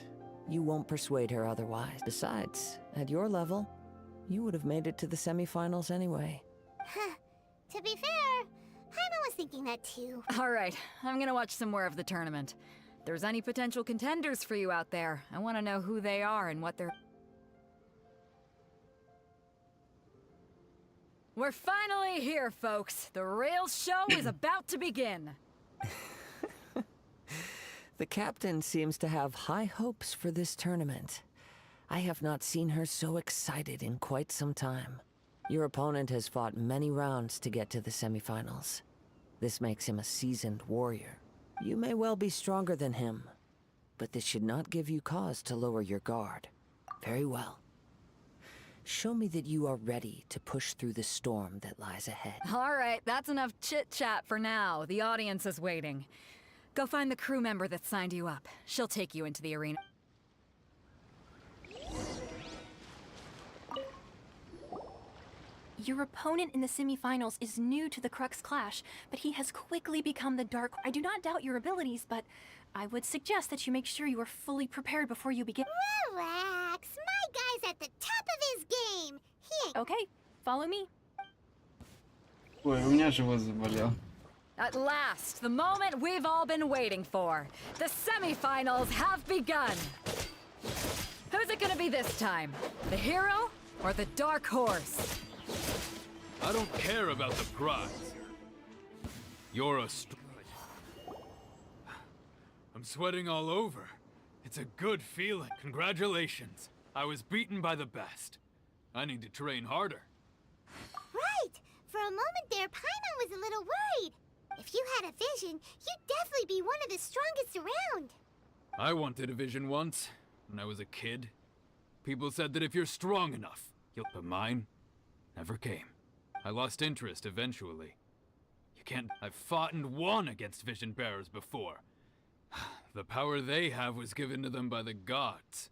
You won't persuade her otherwise. Besides, at your level, you would have made it to the semifinals anyway. Huh. To be fair, Paimon was thinking that too. All right, I'm gonna watch some more of the tournament. If there's any potential contenders for you out there, I want to know who they are and what they're... We're finally here, folks. The real show is about to begin. The captain seems to have high hopes for this tournament. I have not seen her so excited in quite some time. Your opponent has fought many rounds to get to the semifinals. This makes him a seasoned warrior. You may well be stronger than him, but this should not give you cause to lower your guard. Very well. Show me that you are ready to push through the storm that lies ahead. All right, that's enough chit-chat for now. The audience is waiting. Go find the crew member that signed you up. She'll take you into the arena. Your opponent in the semifinals is new to the Crux Clash, but he has quickly become the Dark... I do not doubt your abilities, but I would suggest that you make sure you are fully prepared before you begin. Relax, my guy's at the top of his game. He ain't... Okay, follow me. Ой, у меня живот заболел. At last, the moment we've all been waiting for. The semifinals have begun. Who's it gonna be this time? The hero or the dark horse? I don't care about the prize. You're a I'm sweating all over. It's a good feeling. Congratulations. I was beaten by the best. I need to train harder. Right! For a moment there, Paimon was a little worried. If you had a vision, you'd definitely be one of the strongest around. I wanted a vision once, when I was a kid. People said that if you're strong enough, you'll... But mine never came. I lost interest eventually. You can't... I've fought and won against vision bearers before. The power they have was given to them by the gods.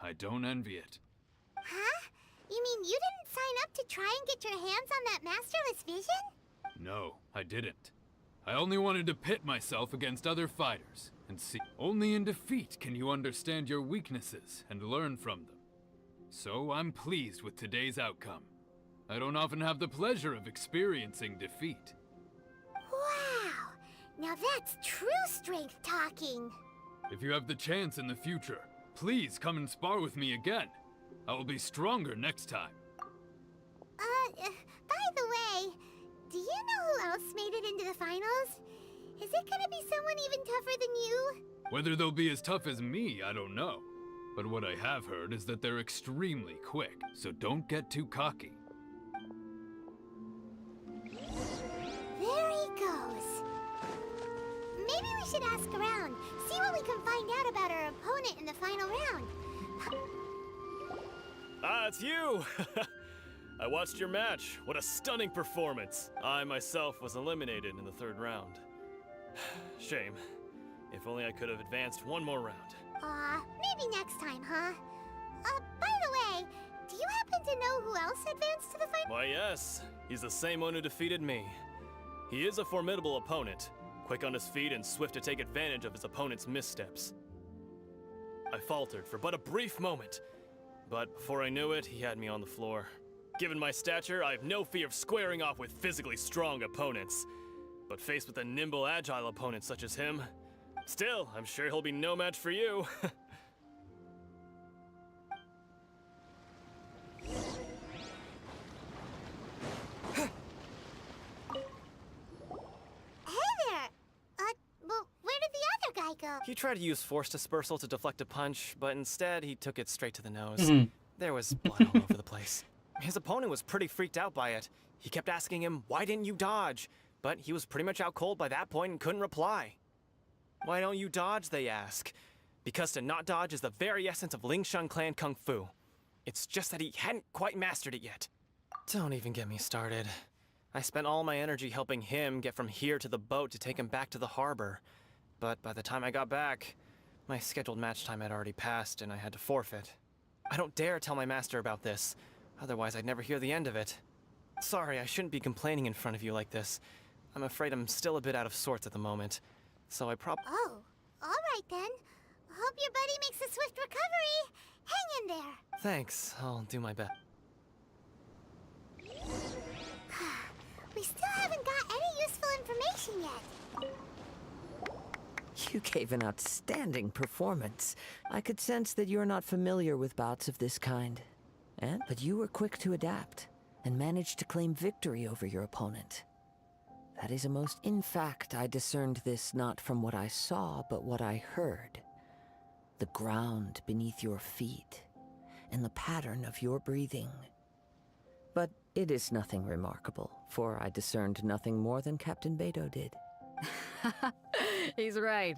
I don't envy it. Huh? You mean you didn't sign up to try and get your hands on that masterless vision? No, I didn't. I only wanted to pit myself against other fighters and see. Only in defeat can you understand your weaknesses and learn from them. So I'm pleased with today's outcome. I don't often have the pleasure of experiencing defeat. Wow! Now that's true strength talking. If you have the chance in the future, please come and spar with me again. I will be stronger next time. By the way, do you know who else made it into the finals? Is it gonna be someone even tougher than you? Whether they'll be as tough as me, I don't know. But what I have heard is that they're extremely quick, so don't get too cocky. There he goes. Maybe we should ask around, see what we can find out about our opponent in the final round. Ah, it's you! I watched your match. What a stunning performance. I myself was eliminated in the third round. Shame. If only I could have advanced one more round. Maybe next time, huh? By the way, do you happen to know who else advanced to the final? Why, yes. He's the same one who defeated me. He is a formidable opponent, quick on his feet and swift to take advantage of his opponent's missteps. I faltered for but a brief moment, but before I knew it, he had me on the floor. Given my stature, I have no fear of squaring off with physically strong opponents. But faced with a nimble, agile opponent such as him, still, I'm sure he'll be no match for you. Well, where did the other guy go? He tried to use force dispersal to deflect a punch, but instead he took it straight to the nose. Mhm. There was blood all over the place. His opponent was pretty freaked out by it. He kept asking him, "Why didn't you dodge?" But he was pretty much out cold by that point and couldn't reply. "Why don't you dodge?" they ask. Because to not dodge is the very essence of Lingshan clan kung fu. It's just that he hadn't quite mastered it yet. Don't even get me started. I spent all my energy helping him get from here to the boat to take him back to the harbor. But by the time I got back, my scheduled match time had already passed and I had to forfeit. I don't dare tell my master about this, otherwise I'd never hear the end of it. Sorry, I shouldn't be complaining in front of you like this. I'm afraid I'm still a bit out of sorts at the moment, so I Oh, alright then. Hope your buddy makes a swift recovery. Hang in there. Thanks, I'll do my best. We still haven't got any useful information yet. You gave an outstanding performance. I could sense that you're not familiar with bouts of this kind. But you were quick to adapt and managed to claim victory over your opponent. That is a most... In fact, I discerned this not from what I saw, but what I heard. The ground beneath your feet, and the pattern of your breathing. But it is nothing remarkable, for I discerned nothing more than Captain Beto did. He's right.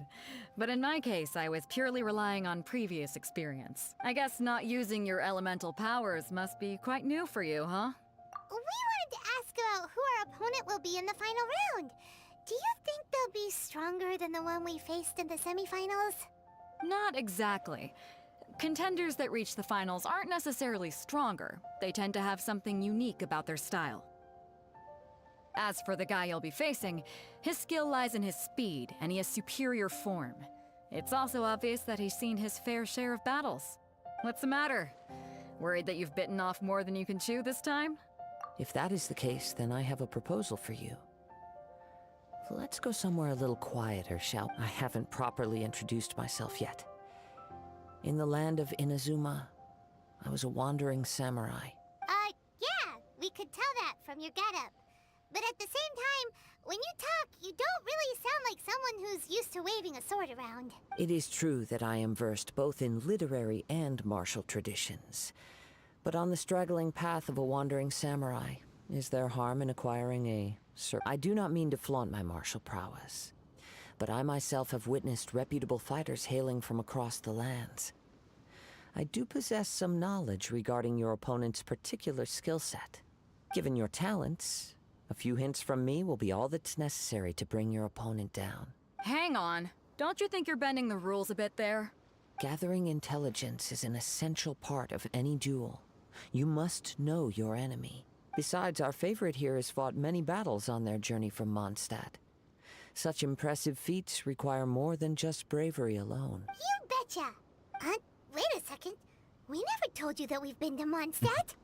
But in my case, I was purely relying on previous experience. I guess not using your elemental powers must be quite new for you, huh? We wanted to ask about who our opponent will be in the final round. Do you think they'll be stronger than the one we faced in the semifinals? Not exactly. Contenders that reach the finals aren't necessarily stronger. They tend to have something unique about their style. As for the guy you'll be facing, his skill lies in his speed, and he has superior form. It's also obvious that he's seen his fair share of battles. What's the matter? Worried that you've bitten off more than you can chew this time? If that is the case, then I have a proposal for you. Let's go somewhere a little quieter, shall we? I haven't properly introduced myself yet. In the land of Inazuma, I was a wandering samurai. Yeah, we could tell that from your getup. But at the same time, when you talk, you don't really sound like someone who's used to waving a sword around. It is true that I am versed both in literary and martial traditions. But on the straggling path of a wandering samurai, is there harm in acquiring a... I do not mean to flaunt my martial prowess, but I myself have witnessed reputable fighters hailing from across the lands. I do possess some knowledge regarding your opponent's particular skill set. Given your talents, a few hints from me will be all that's necessary to bring your opponent down. Hang on. Don't you think you're bending the rules a bit there? Gathering intelligence is an essential part of any duel. You must know your enemy. Besides, our favorite here has fought many battles on their journey from Mondstadt. Such impressive feats require more than just bravery alone. You betcha! Wait a second. We never told you that we've been to Mondstadt.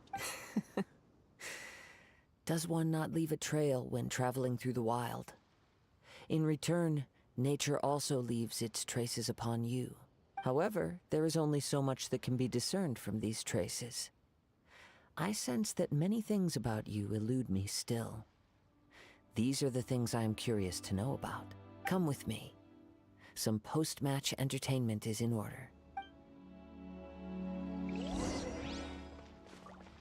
Does one not leave a trail when traveling through the wild? In return, nature also leaves its traces upon you. However, there is only so much that can be discerned from these traces. I sense that many things about you elude me still. These are the things I am curious to know about. Come with me. Some post-match entertainment is in order.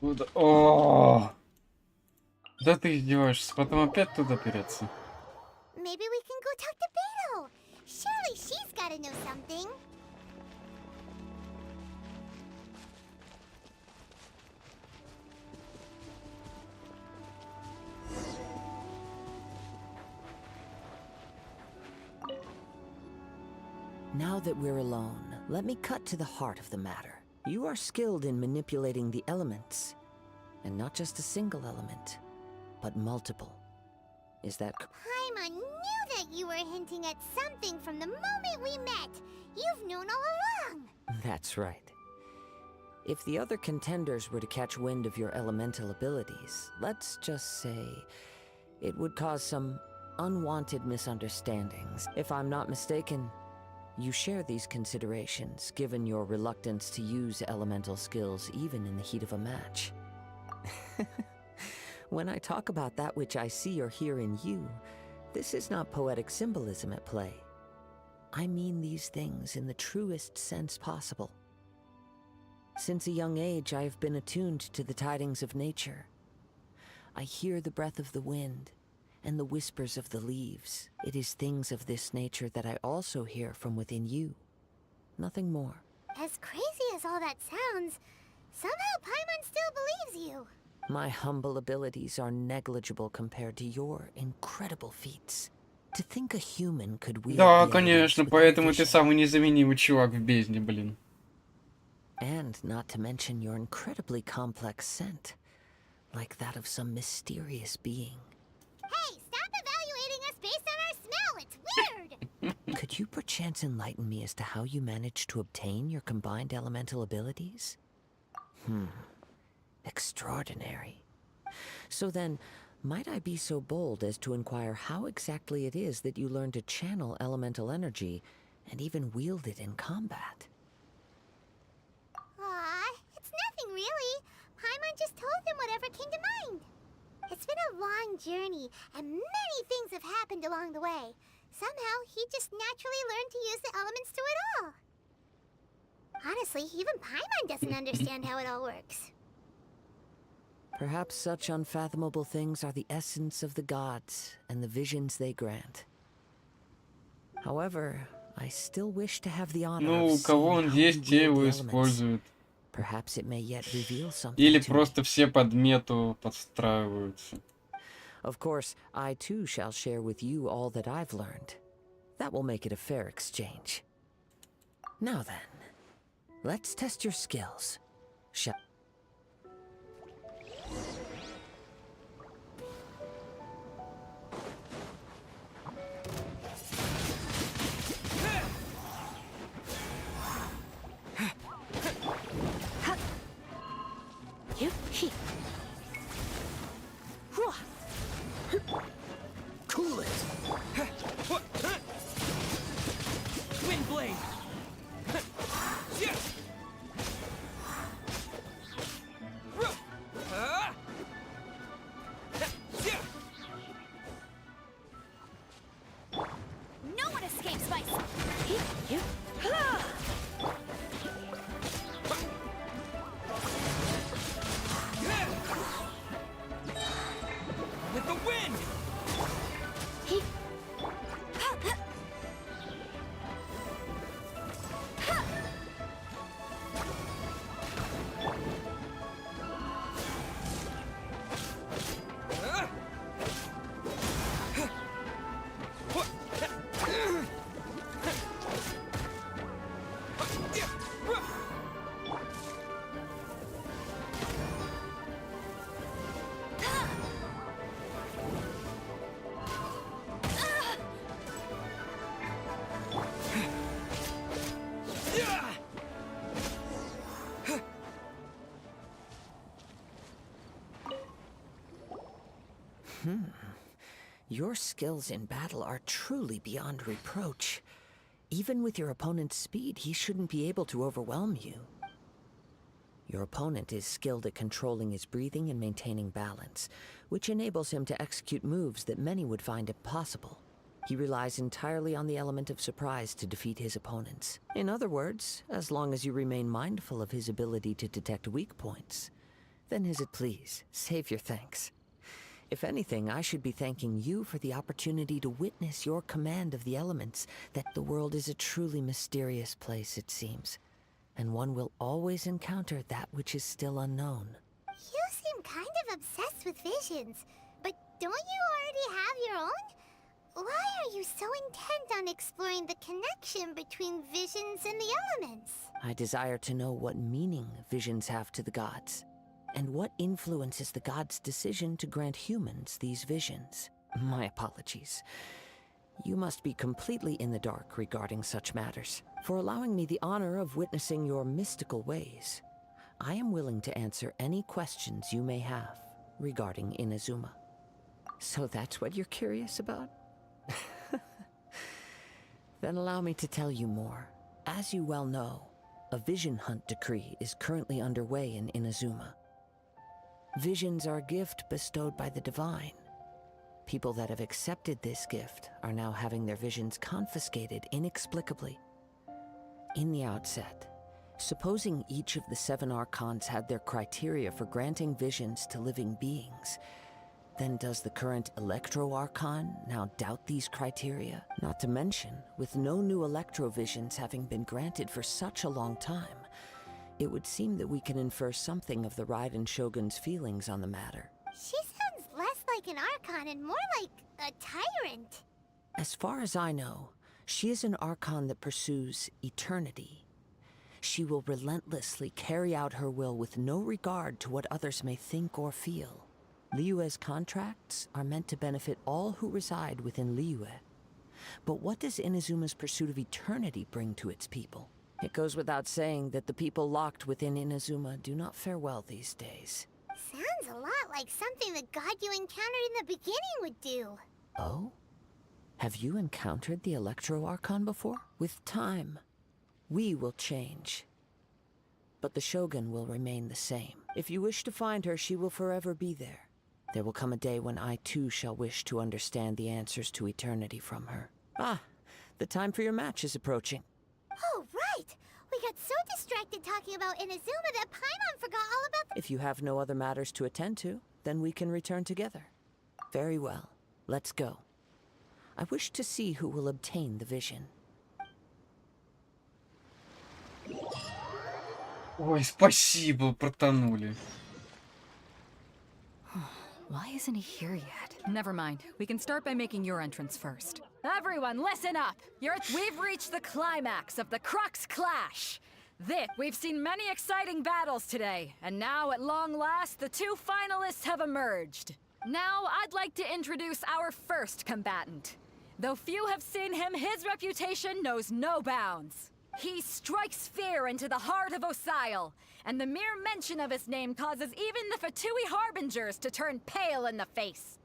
Куда? О! Да ты издеваешься, потом опять туда переться. Maybe we can go talk to Beto. Surely she's gotta know something. Now that we're alone, let me cut to the heart of the matter. You are skilled in manipulating the elements. And not just a single element, but multiple. Is that Paimon knew that you were hinting at something from the moment we met. You've known all along. That's right. If the other contenders were to catch wind of your elemental abilities, let's just say it would cause some unwanted misunderstandings. If I'm not mistaken, you share these considerations, given your reluctance to use elemental skills even in the heat of a match. When I talk about that which I see or hear in you, this is not poetic symbolism at play. I mean these things in the truest sense possible. Since a young age, I have been attuned to the tidings of nature. I hear the breath of the wind and the whispers of the leaves. It is things of this nature that I also hear from within you. Nothing more. As crazy as all that sounds, somehow Paimon still believes you. My humble abilities are negligible compared to your incredible feats. To think a human could wield Да, the конечно, elements поэтому without ты vision. самый незаменимый чувак в бездне, блин. And not to mention your incredibly complex scent, like that of some mysterious being. Hey, stop evaluating us based on our smell. It's weird. Could you perchance enlighten me as to how you managed to obtain your combined elemental abilities? Extraordinary. So then, might I be so bold as to inquire how exactly it is that you learned to channel elemental energy and even wield it in combat? Aw, it's nothing really. Paimon just told him whatever came to mind. It's been a long journey, and many things have happened along the way. Somehow, he just naturally learned to use the elements through it all. Honestly, even Paimon doesn't understand how it all works. Perhaps such unfathomable things are the essence of the gods and the visions they grant. However, I still wish to have the honor Ну, of у кого seeing он how you есть, те wield его the elements. используют. Perhaps it may yet reveal something Или to me. просто все под мету подстраиваются. Of course, I too shall share with you all that I've learned. That will make it a fair exchange. Now then, let's test your skills. Shall Cool it. Wind blade. No one escapes my... With the wind. Your skills in battle are truly beyond reproach. Even with your opponent's speed, he shouldn't be able to overwhelm you. Your opponent is skilled at controlling his breathing and maintaining balance, which enables him to execute moves that many would find impossible. He relies entirely on the element of surprise to defeat his opponents. In other words, as long as you remain mindful of his ability to detect weak points, Then is it please, save your thanks. If anything, I should be thanking you for the opportunity to witness your command of the elements, that the world is a truly mysterious place, it seems. And one will always encounter that which is still unknown. You seem kind of obsessed with visions, but don't you already have your own? Why are you so intent on exploring the connection between visions and the elements? I desire to know what meaning visions have to the gods, and what influences the gods' decision to grant humans these visions. My apologies. You must be completely in the dark regarding such matters. For allowing me the honor of witnessing your mystical ways, I am willing to answer any questions you may have regarding Inazuma. So that's what you're curious about? Then allow me to tell you more. As you well know, a vision hunt decree is currently underway in Inazuma. Visions are a gift bestowed by the divine. People that have accepted this gift are now having their visions confiscated inexplicably. In the outset, supposing each of the 7 archons had their criteria for granting visions to living beings, then does the current Electro Archon now doubt these criteria? Not to mention, with no new Electro visions having been granted for such a long time, it would seem that we can infer something of the Raiden Shogun's feelings on the matter. She sounds less like an Archon and more like a tyrant. As far as I know, she is an Archon that pursues eternity. She will relentlessly carry out her will with no regard to what others may think or feel. Liyue's contracts are meant to benefit all who reside within Liyue. But what does Inazuma's pursuit of eternity bring to its people? It goes without saying that the people locked within Inazuma do not fare well these days. Sounds a lot like something the god you encountered in the beginning would do. Oh? Have you encountered the Electro Archon before? With time, we will change. But the Shogun will remain the same. If you wish to find her, she will forever be there. There will come a day when I too shall wish to understand the answers to eternity from her. Ah, the time for your match is approaching. Oh, right! We got so distracted talking about Inazuma that Paimon forgot all about the— If you have no other matters to attend to, then we can return together. Very well, let's go. I wish to see who will obtain the vision. Ой, спасибо, протонули. Why isn't he here yet? Never mind. We can start by making your entrance first. Everyone, listen up! We've reached the climax of the Crux Clash! We've seen many exciting battles today, and now at long last, the 2 finalists have emerged. Now, I'd like to introduce our first combatant. Though few have seen him, his reputation knows no bounds. He strikes fear into the heart of Osile, and the mere mention of his name causes even the Fatui Harbingers to turn pale in the face.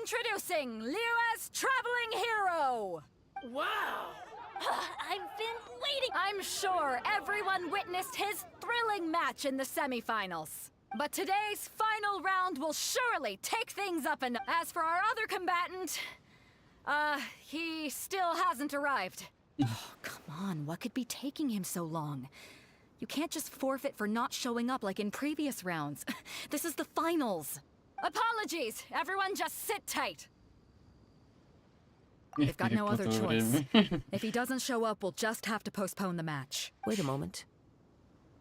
Introducing Liyue's traveling hero! Wow! I've been waiting! I'm sure everyone witnessed his thrilling match in the semifinals. But today's final round will surely take things up and as for our other combatant, he still hasn't arrived. Oh, come on, what could be taking him so long? You can't just forfeit for not showing up like in previous rounds. This is the finals. Apologies! Everyone just sit tight. They've got no other choice. If he doesn't show up, we'll just have to postpone the match. Wait a moment.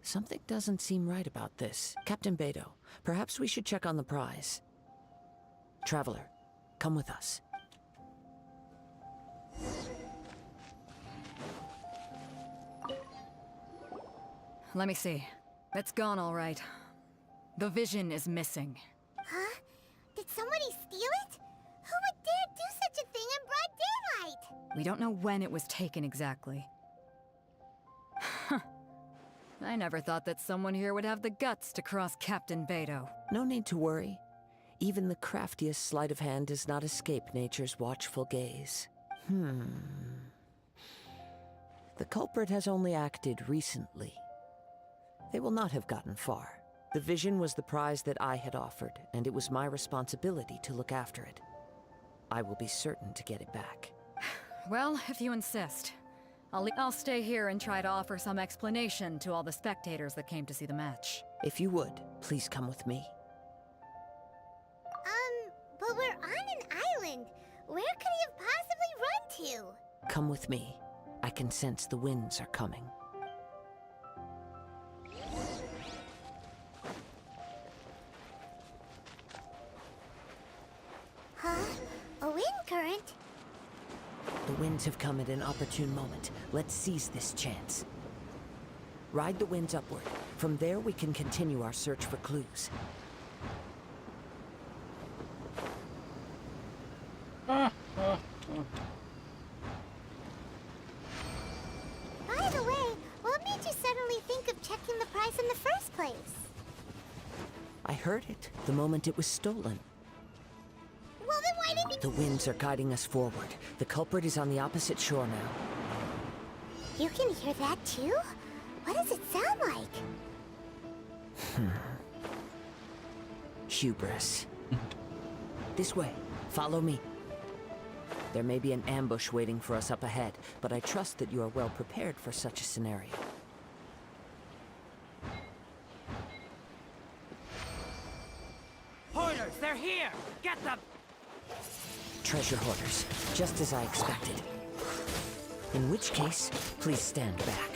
Something doesn't seem right about this. Captain Beidou, perhaps we should check on the prize. Traveler, come with us. Let me see. It's gone all right. The vision is missing. Huh? Did somebody steal it? Who would dare do such a thing in broad daylight? We don't know when it was taken exactly. I never thought that someone here would have the guts to cross Captain Beidou. No need to worry. Even the craftiest sleight of hand does not escape nature's watchful gaze. The culprit has only acted recently. They will not have gotten far. The vision was the prize that I had offered, and it was my responsibility to look after it. I will be certain to get it back. Well, if you insist. I'll stay here and try to offer some explanation to all the spectators that came to see the match. If you would, please come with me. But we're on an island. Where could he have possibly run to? Come with me. I can sense the winds are coming. Huh? A wind current? The winds have come at an opportune moment. Let's seize this chance. Ride the winds upward. From there, we can continue our search for clues. By the way, what made you suddenly think of checking the price in the first place? I heard it the moment it was stolen. Well, then why didn't The winds are guiding us forward. The culprit is on the opposite shore now. you... You can hear that too? What does it sound like? Hubris. This way. Follow me. There may be an ambush waiting for us up ahead, but I trust that you are well prepared for such a scenario. Hoarders, they're here! Get them! Treasure hoarders, just as I expected. In which case, please stand back.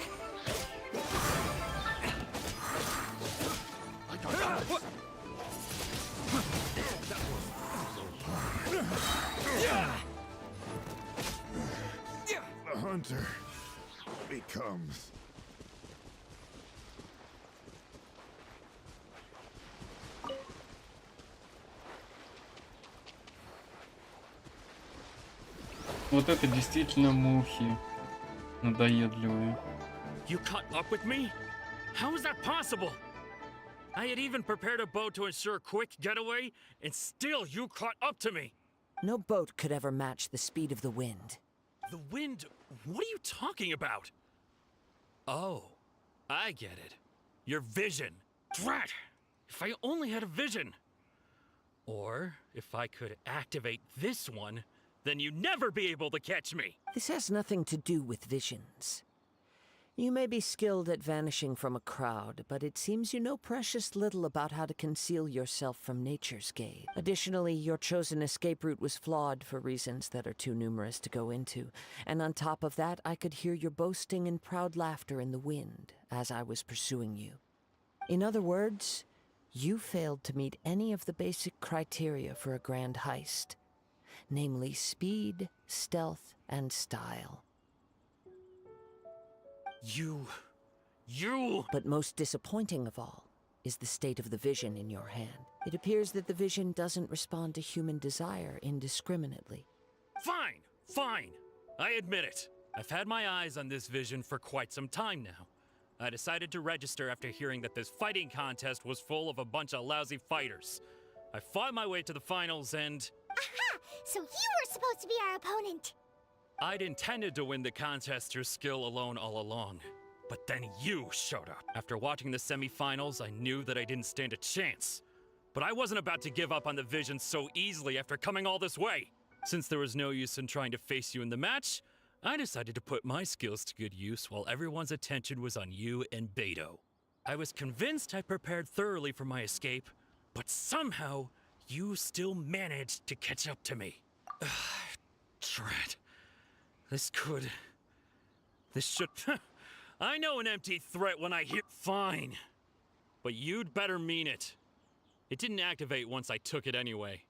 The hunter becomes... Вот это действительно мухи надоедливые. You caught up with me? How is that possible? I had even prepared a boat to ensure a quick getaway, and still you caught up to me. No boat could ever match the speed of the wind. The wind? What are you talking about? Oh, I get it. Your vision. Drat! If I only had a vision. Or if I could activate this one, then you'd never be able to catch me. This has nothing to do with visions. You may be skilled at vanishing from a crowd, but it seems you know precious little about how to conceal yourself from nature's gaze. Additionally, your chosen escape route was flawed for reasons that are too numerous to go into. And on top of that, I could hear your boasting and proud laughter in the wind as I was pursuing you. In other words, you failed to meet any of the basic criteria for a grand heist. Namely speed, stealth, and style. You... But most disappointing of all is the state of the vision in your hand. It appears that the vision doesn't respond to human desire indiscriminately. Fine, fine. I admit it. I've had my eyes on this vision for quite some time now. I decided to register after hearing that this fighting contest was full of a bunch of lousy fighters. I fought my way to the finals and... Aha! So you were supposed to be our opponent! I'd intended to win the contest through skill alone all along. But then you showed up. After watching the semifinals, I knew that I didn't stand a chance. But I wasn't about to give up on the vision so easily after coming all this way. Since there was no use in trying to face you in the match, I decided to put my skills to good use while everyone's attention was on you and Beto. I was convinced I prepared thoroughly for my escape, but somehow you still managed to catch up to me. Drat. This should... I know an empty threat when I hear... Fine. But you'd better mean it. It didn't activate once I took it anyway.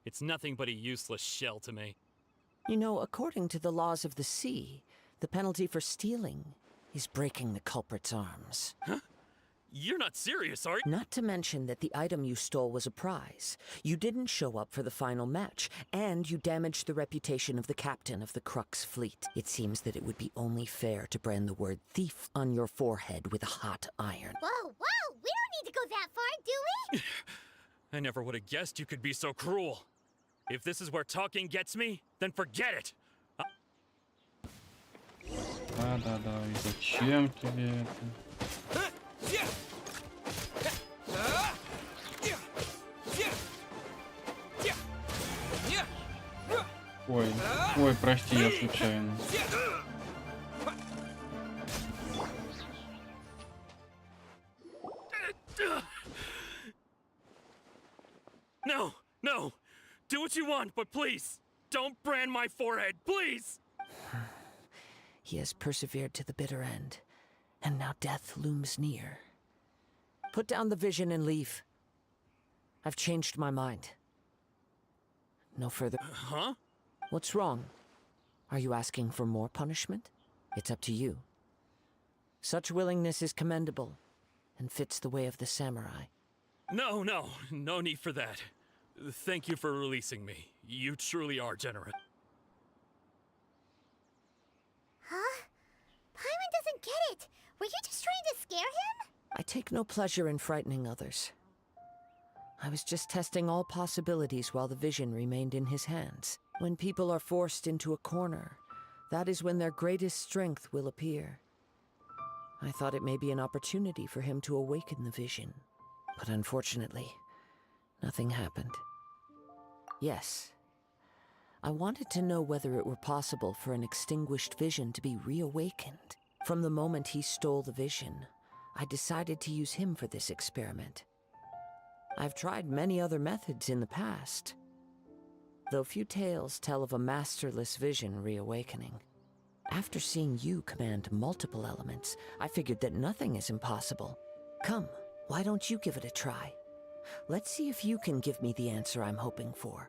It's nothing but a useless shell to me. You know, according to the laws of the sea, the penalty for stealing is breaking the culprit's arms. Huh? You're not serious, are you? Not to mention that the item you stole was a prize. You didn't show up for the final match, and you damaged the reputation of the captain of the Crux fleet. It seems that it would be only fair to brand the word thief on your forehead with a hot iron. Whoa, whoa! We don't need to go that far, do we? I never would have guessed you could be so cruel. If this is where talking gets me, then forget it. Да-да-да, и зачем тебе это? Ой, ой, прости, я случайно. what you want, but please, don't brand my forehead, please! He has persevered to the bitter end, and now death looms near. Put down the vision and leave. I've changed my mind. No further... Huh? What's wrong? Are you asking for more punishment? It's up to you. Such willingness is commendable, and fits the way of the samurai. No need for that. Thank you for releasing me. You truly are generous. Huh? Paimon doesn't get it. Were you just trying to scare him? I take no pleasure in frightening others. I was just testing all possibilities while the vision remained in his hands. When people are forced into a corner, that is when their greatest strength will appear. I thought it may be an opportunity for him to awaken the vision. But unfortunately, nothing happened. Yes, I wanted to know whether it were possible for an extinguished vision to be reawakened. From the moment he stole the vision, I decided to use him for this experiment. I've tried many other methods in the past, though few tales tell of a masterless vision reawakening. After seeing you command multiple elements, I figured that nothing is impossible. Come, why don't you give it a try? Let's see if you can give me the answer I'm hoping for.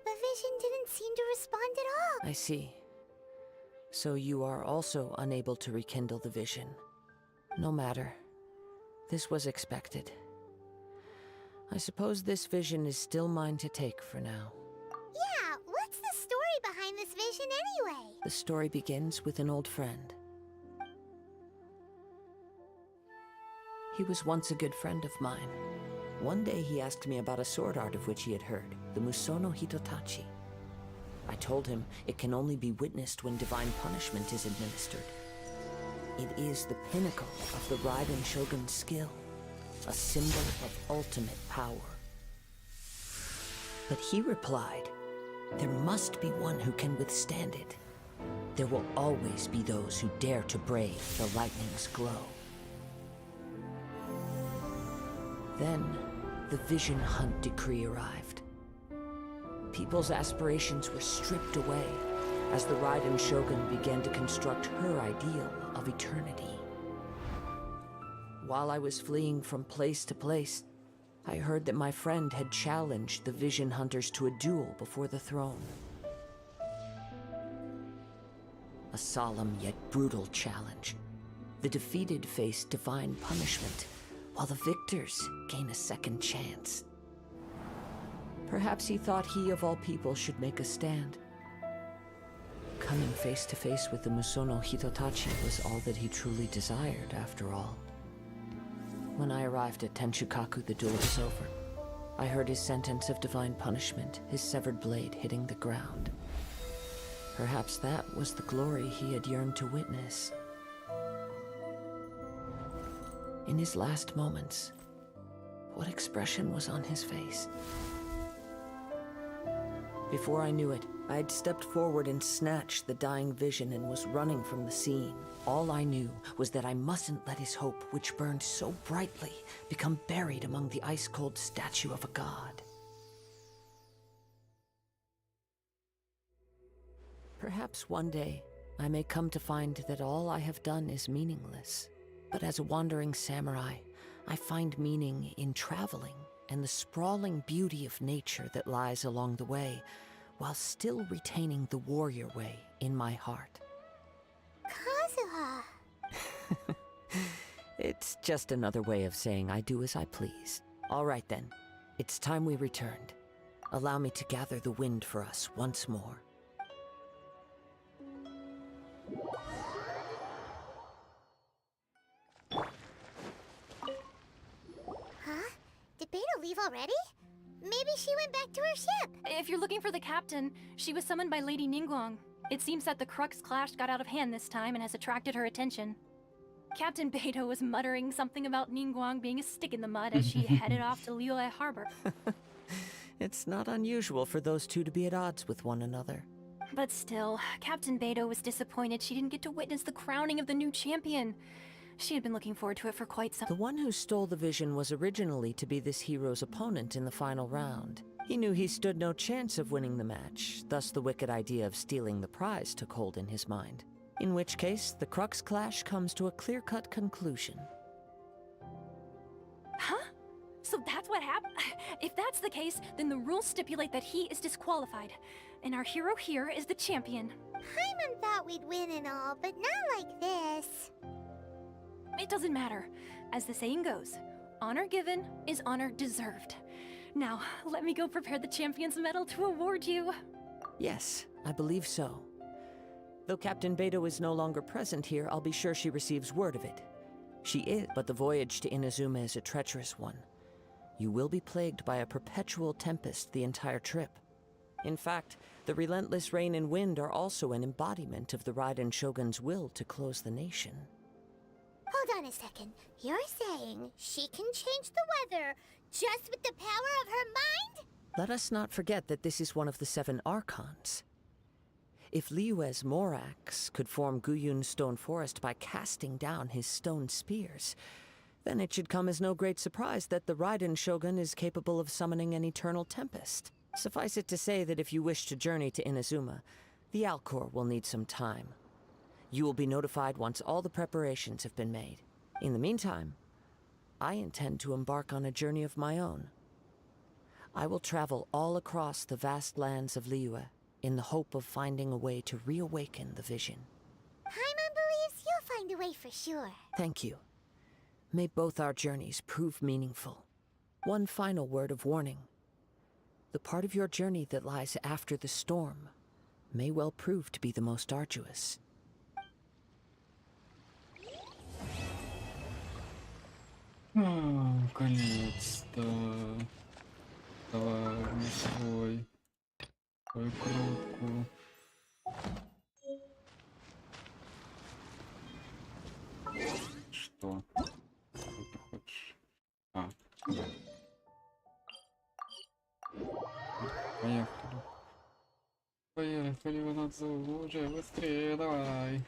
The vision didn't seem to respond at all. I see. So you are also unable to rekindle the vision. No matter. This was expected. I suppose this vision is still mine to take for now. Yeah, what's the story behind this vision anyway? The story begins with an old friend. He was once a good friend of mine. One day he asked me about a sword art of which he had heard, the Musono Hitotachi. I told him it can only be witnessed when divine punishment is administered. It is the pinnacle of the Raiden Shogun's skill, a symbol of ultimate power. But he replied, there must be one who can withstand it. There will always be those who dare to brave the lightning's glow. Then, the Vision Hunt decree arrived. People's aspirations were stripped away as the Raiden Shogun began to construct her ideal of eternity. While I was fleeing from place to place, I heard that my friend had challenged the Vision Hunters to a duel before the throne. A solemn yet brutal challenge. The defeated face divine punishment, while the victors gain a second chance. Perhaps he thought he of all people should make a stand. Coming face to face with the Musono Hitotachi was all that he truly desired, after all. When I arrived at Tenshukaku, the duel was over. I heard his sentence of divine punishment, his severed blade hitting the ground. Perhaps that was the glory he had yearned to witness. In his last moments, what expression was on his face? Before I knew it, I had stepped forward and snatched the dying vision and was running from the scene. All I knew was that I mustn't let his hope, which burned so brightly, become buried among the ice-cold statue of a god. Perhaps one day, I may come to find that all I have done is meaningless. But as a wandering samurai, I find meaning in traveling and the sprawling beauty of nature that lies along the way, while still retaining the warrior way in my heart. Kazuha! It's just another way of saying I do as I please. All right then, it's time we returned. Allow me to gather the wind for us once more. Huh? Did Beta leave already? Maybe she went back to her ship. If you're looking for the captain, she was summoned by Lady Ningguang. It seems that the Crux clash got out of hand this time and has attracted her attention. Captain Beto was muttering something about Ningguang being a stick in the mud as she headed off to Liyue Harbor. It's not unusual for those two to be at odds with one another. But still, Captain Beto was disappointed she didn't get to witness the crowning of the new champion. She had been looking forward to it for quite some... The one who stole the vision was originally to be this hero's opponent in the final round. He knew he stood no chance of winning the match, thus the wicked idea of stealing the prize took hold in his mind. In which case, the Crux clash comes to a clear-cut conclusion. Huh? So that's what happened? If that's the case, then the rules stipulate that he is disqualified. And our hero here is the champion. Paimon thought we'd win and all, but not like this. It doesn't matter. As the saying goes, honor given is honor deserved. Now, let me go prepare the champion's medal to award you. Yes, I believe so. Though Captain Beidou is no longer present here, I'll be sure she receives word of it. She is, but the voyage to Inazuma is a treacherous one. You will be plagued by a perpetual tempest the entire trip. In fact, the relentless rain and wind are also an embodiment of the Raiden Shogun's will to close the nation. Hold on a second. You're saying she can change the weather just with the power of her mind? Let us not forget that this is one of the 7 Archons. If Liyue's Morax could form Guyun's stone forest by casting down his stone spears, then it should come as no great surprise that the Raiden Shogun is capable of summoning an eternal tempest. Suffice it to say that if you wish to journey to Inazuma, the Alcor will need some time. You will be notified once all the preparations have been made. In the meantime, I intend to embark on a journey of my own. I will travel all across the vast lands of Liyue in the hope of finding a way to reawaken the vision. Paimon believes you'll find a way for sure. Thank you. May both our journeys prove meaningful. One final word of warning. The part of your journey that lies after the storm may well prove to be the most arduous. Наконец-то. Давай, не свой. Свою крутку. Что? Что ты хочешь? А, сюда. Поехали. Поехали в Инадзу, уже быстрее, давай.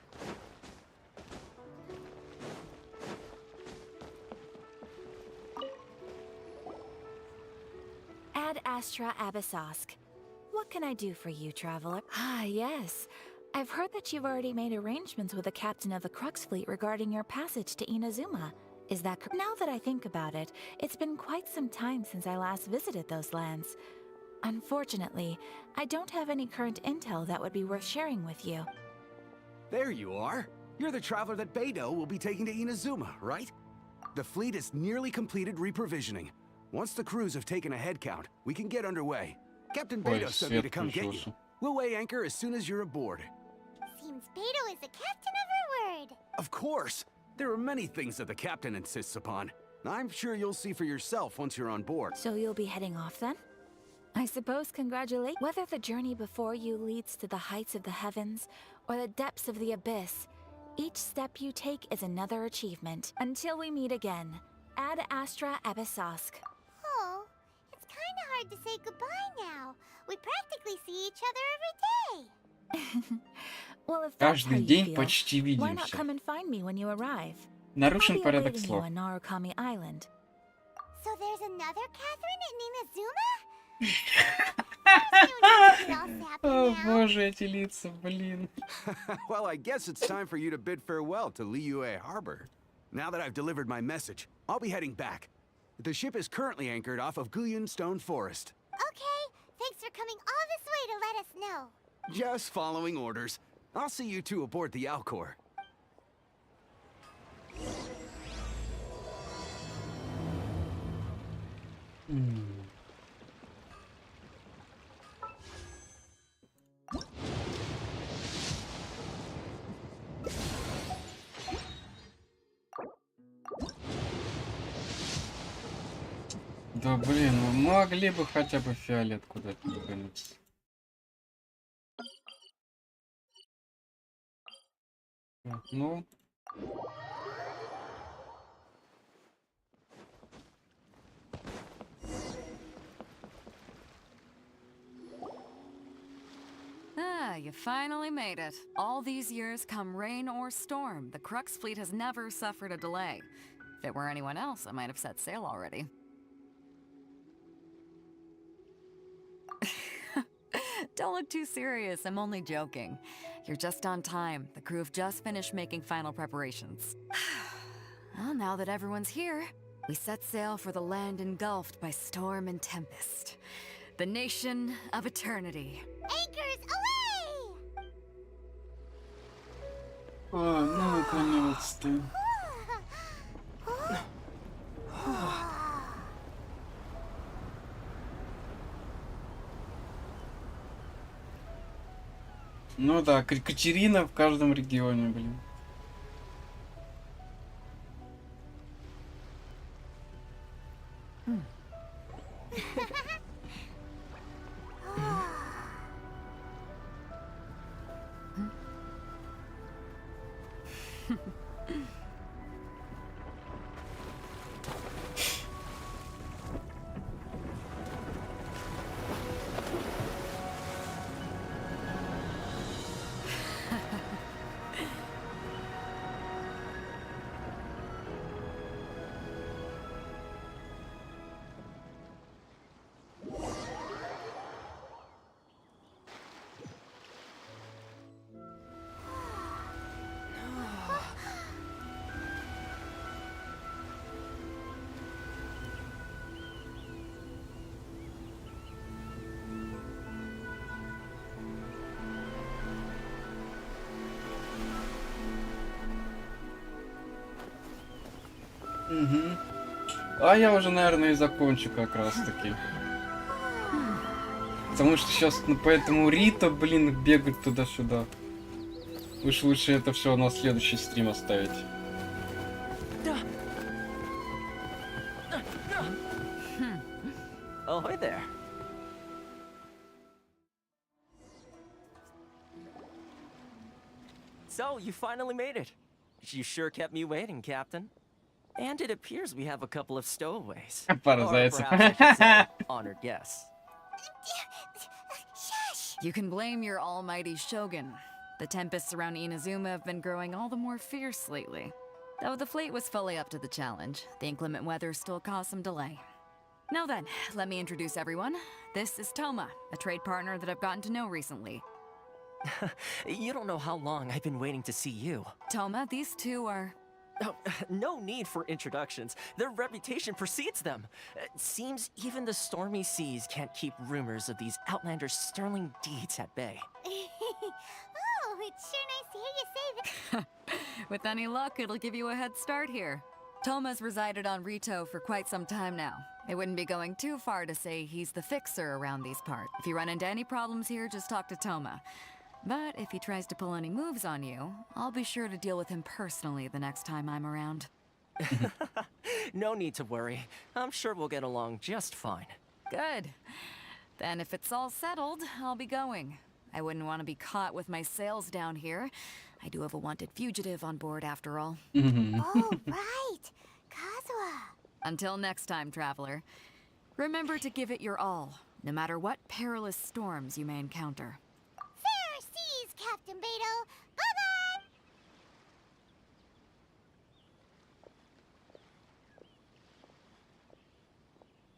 Ad Astra Abyssosk. What can I do for you, traveler? Ah, yes. I've heard that you've already made arrangements with the captain of the Crux fleet regarding your passage to Inazuma. Is that correct? Now that I think about it, it's been quite some time since I last visited those lands. Unfortunately, I don't have any current intel that would be worth sharing with you. There you are. You're the traveler that Beidou will be taking to Inazuma, right? The fleet is nearly completed reprovisioning. Once the crews have taken a head count, we can get underway. Captain Beidou sent me to come get you. We'll weigh anchor as soon as you're aboard. Seems Beidou is the captain of her word. Of course! There are many things that the captain insists upon. I'm sure you'll see for yourself once you're on board. So you'll be heading off then? I suppose congratulate. Whether the journey before you leads to the heights of the heavens or the depths of the abyss, each step you take is another achievement. Until we meet again, Ad Astra Abyssosk. Oh, it's kind of hard to say goodbye now. We practically see each other every day. Well, if that's how Каждый you день feel, почти why not видимся. come and find me when you arrive? Нарушен I'll be порядок awaiting слов. you on Narukami Island. So there's another Catherine at Inazuma? О боже, эти лица, блин. Well, I guess it's time for you to bid farewell to Liyue Harbor. Now that I've delivered my message, I'll be heading back. The ship is currently anchored off of Guyun Stone Forest. Okay, thanks for coming all this way to let us know. Just following orders. I'll see you two aboard the Alcor. Да блин, ну могли бы хотя бы фиолет куда-то наконец. Так, ну. Ah, you finally made it. All these years, come rain or storm, the Crux fleet has never suffered a delay. If it were anyone else, I might have set sail already. Don't look too serious, I'm only joking. You're just on time. The crew have just finished making final preparations. Well, now that everyone's here, we set sail for the land engulfed by storm and tempest. The nation of eternity. Anchors away! О, ну наконец-то. Ну да, Катерина в каждом регионе, блин. Угу. А я уже, наверное, и закончу как раз таки. Потому что сейчас, ну, поэтому Рита, блин, бегать туда-сюда. Уж лучше это все на следующий стрим оставить. Oh, hi there. So, you finally made it. You sure kept me waiting, Captain. And it appears we have a couple of stowaways. Or perhaps I should say, honored guests. You can blame your almighty shogun. The tempests around Inazuma have been growing all the more fierce lately. Though the fleet was fully up to the challenge, the inclement weather still caused some delay. Now then, let me introduce everyone. This is Toma, a trade partner that I've gotten to know recently. You don't know how long I've been waiting to see you. Toma, these two are... Oh, no need for introductions. Their reputation precedes them. Seems even the stormy seas can't keep rumors of these outlanders' sterling deeds at bay. Oh, it's sure nice to hear you say that. With any luck, it'll give you a head start here. Toma's resided on Rito for quite some time now. It wouldn't be going too far to say he's the fixer around these parts. If you run into any problems here, just talk to Toma. But if he tries to pull any moves on you, I'll be sure to deal with him personally the next time I'm around. No need to worry. I'm sure we'll get along just fine. Good. Then if it's all settled, I'll be going. I wouldn't want to be caught with my sails down here. I do have a wanted fugitive on board after all. Oh, right. Kazuha. Until next time, traveler. Remember to give it your all, no matter what perilous storms you may encounter. Fair seas, Captain Beto. Bye-bye!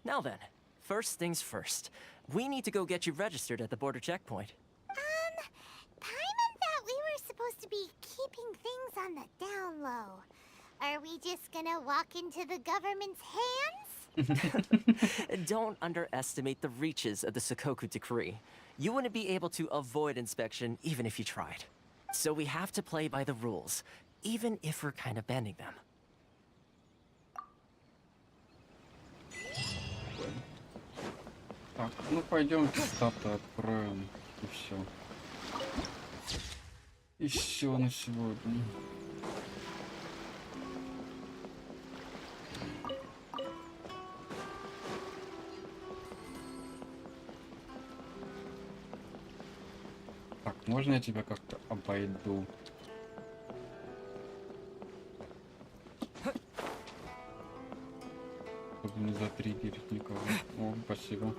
Now then, first things first. We need to go get you registered at the border checkpoint. Paimon thought we were supposed to be keeping things on the down low. Are we just gonna walk into the government's hands? Don't underestimate the reaches of the Sakoku Decree. You wouldn't be able to avoid inspection even if you tried. So we have to play by the rules, even if we're kind of bending them. Так, ну пойдемте стату откроем и все. И все на сегодня. Так, можно я тебя как-то обойду? Чтобы не затриггерить никого. О, спасибо.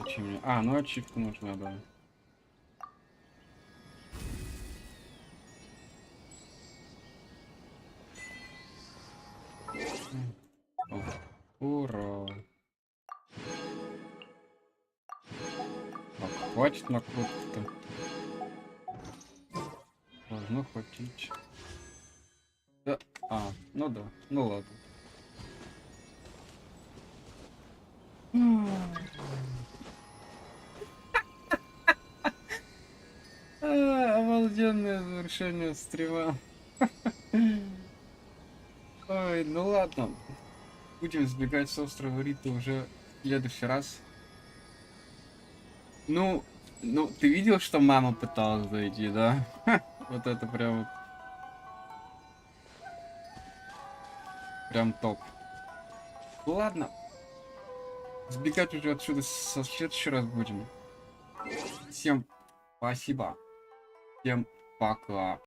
Научи меня. А, ну ачивку нужна, да. Ура. Так, хватит накрутки-то. Должно хватить. Да. А, ну да. Ну ладно. Обалденное завершение стрима. Ой, ну ладно. Будем сбегать с острова Рита уже в следующий раз. Ну, ты видел, что мама пыталась зайти, да? Вот это прям вот. Прям топ. Ладно. Сбегать уже отсюда со следующий раз будем. Всем спасибо. Всем пока.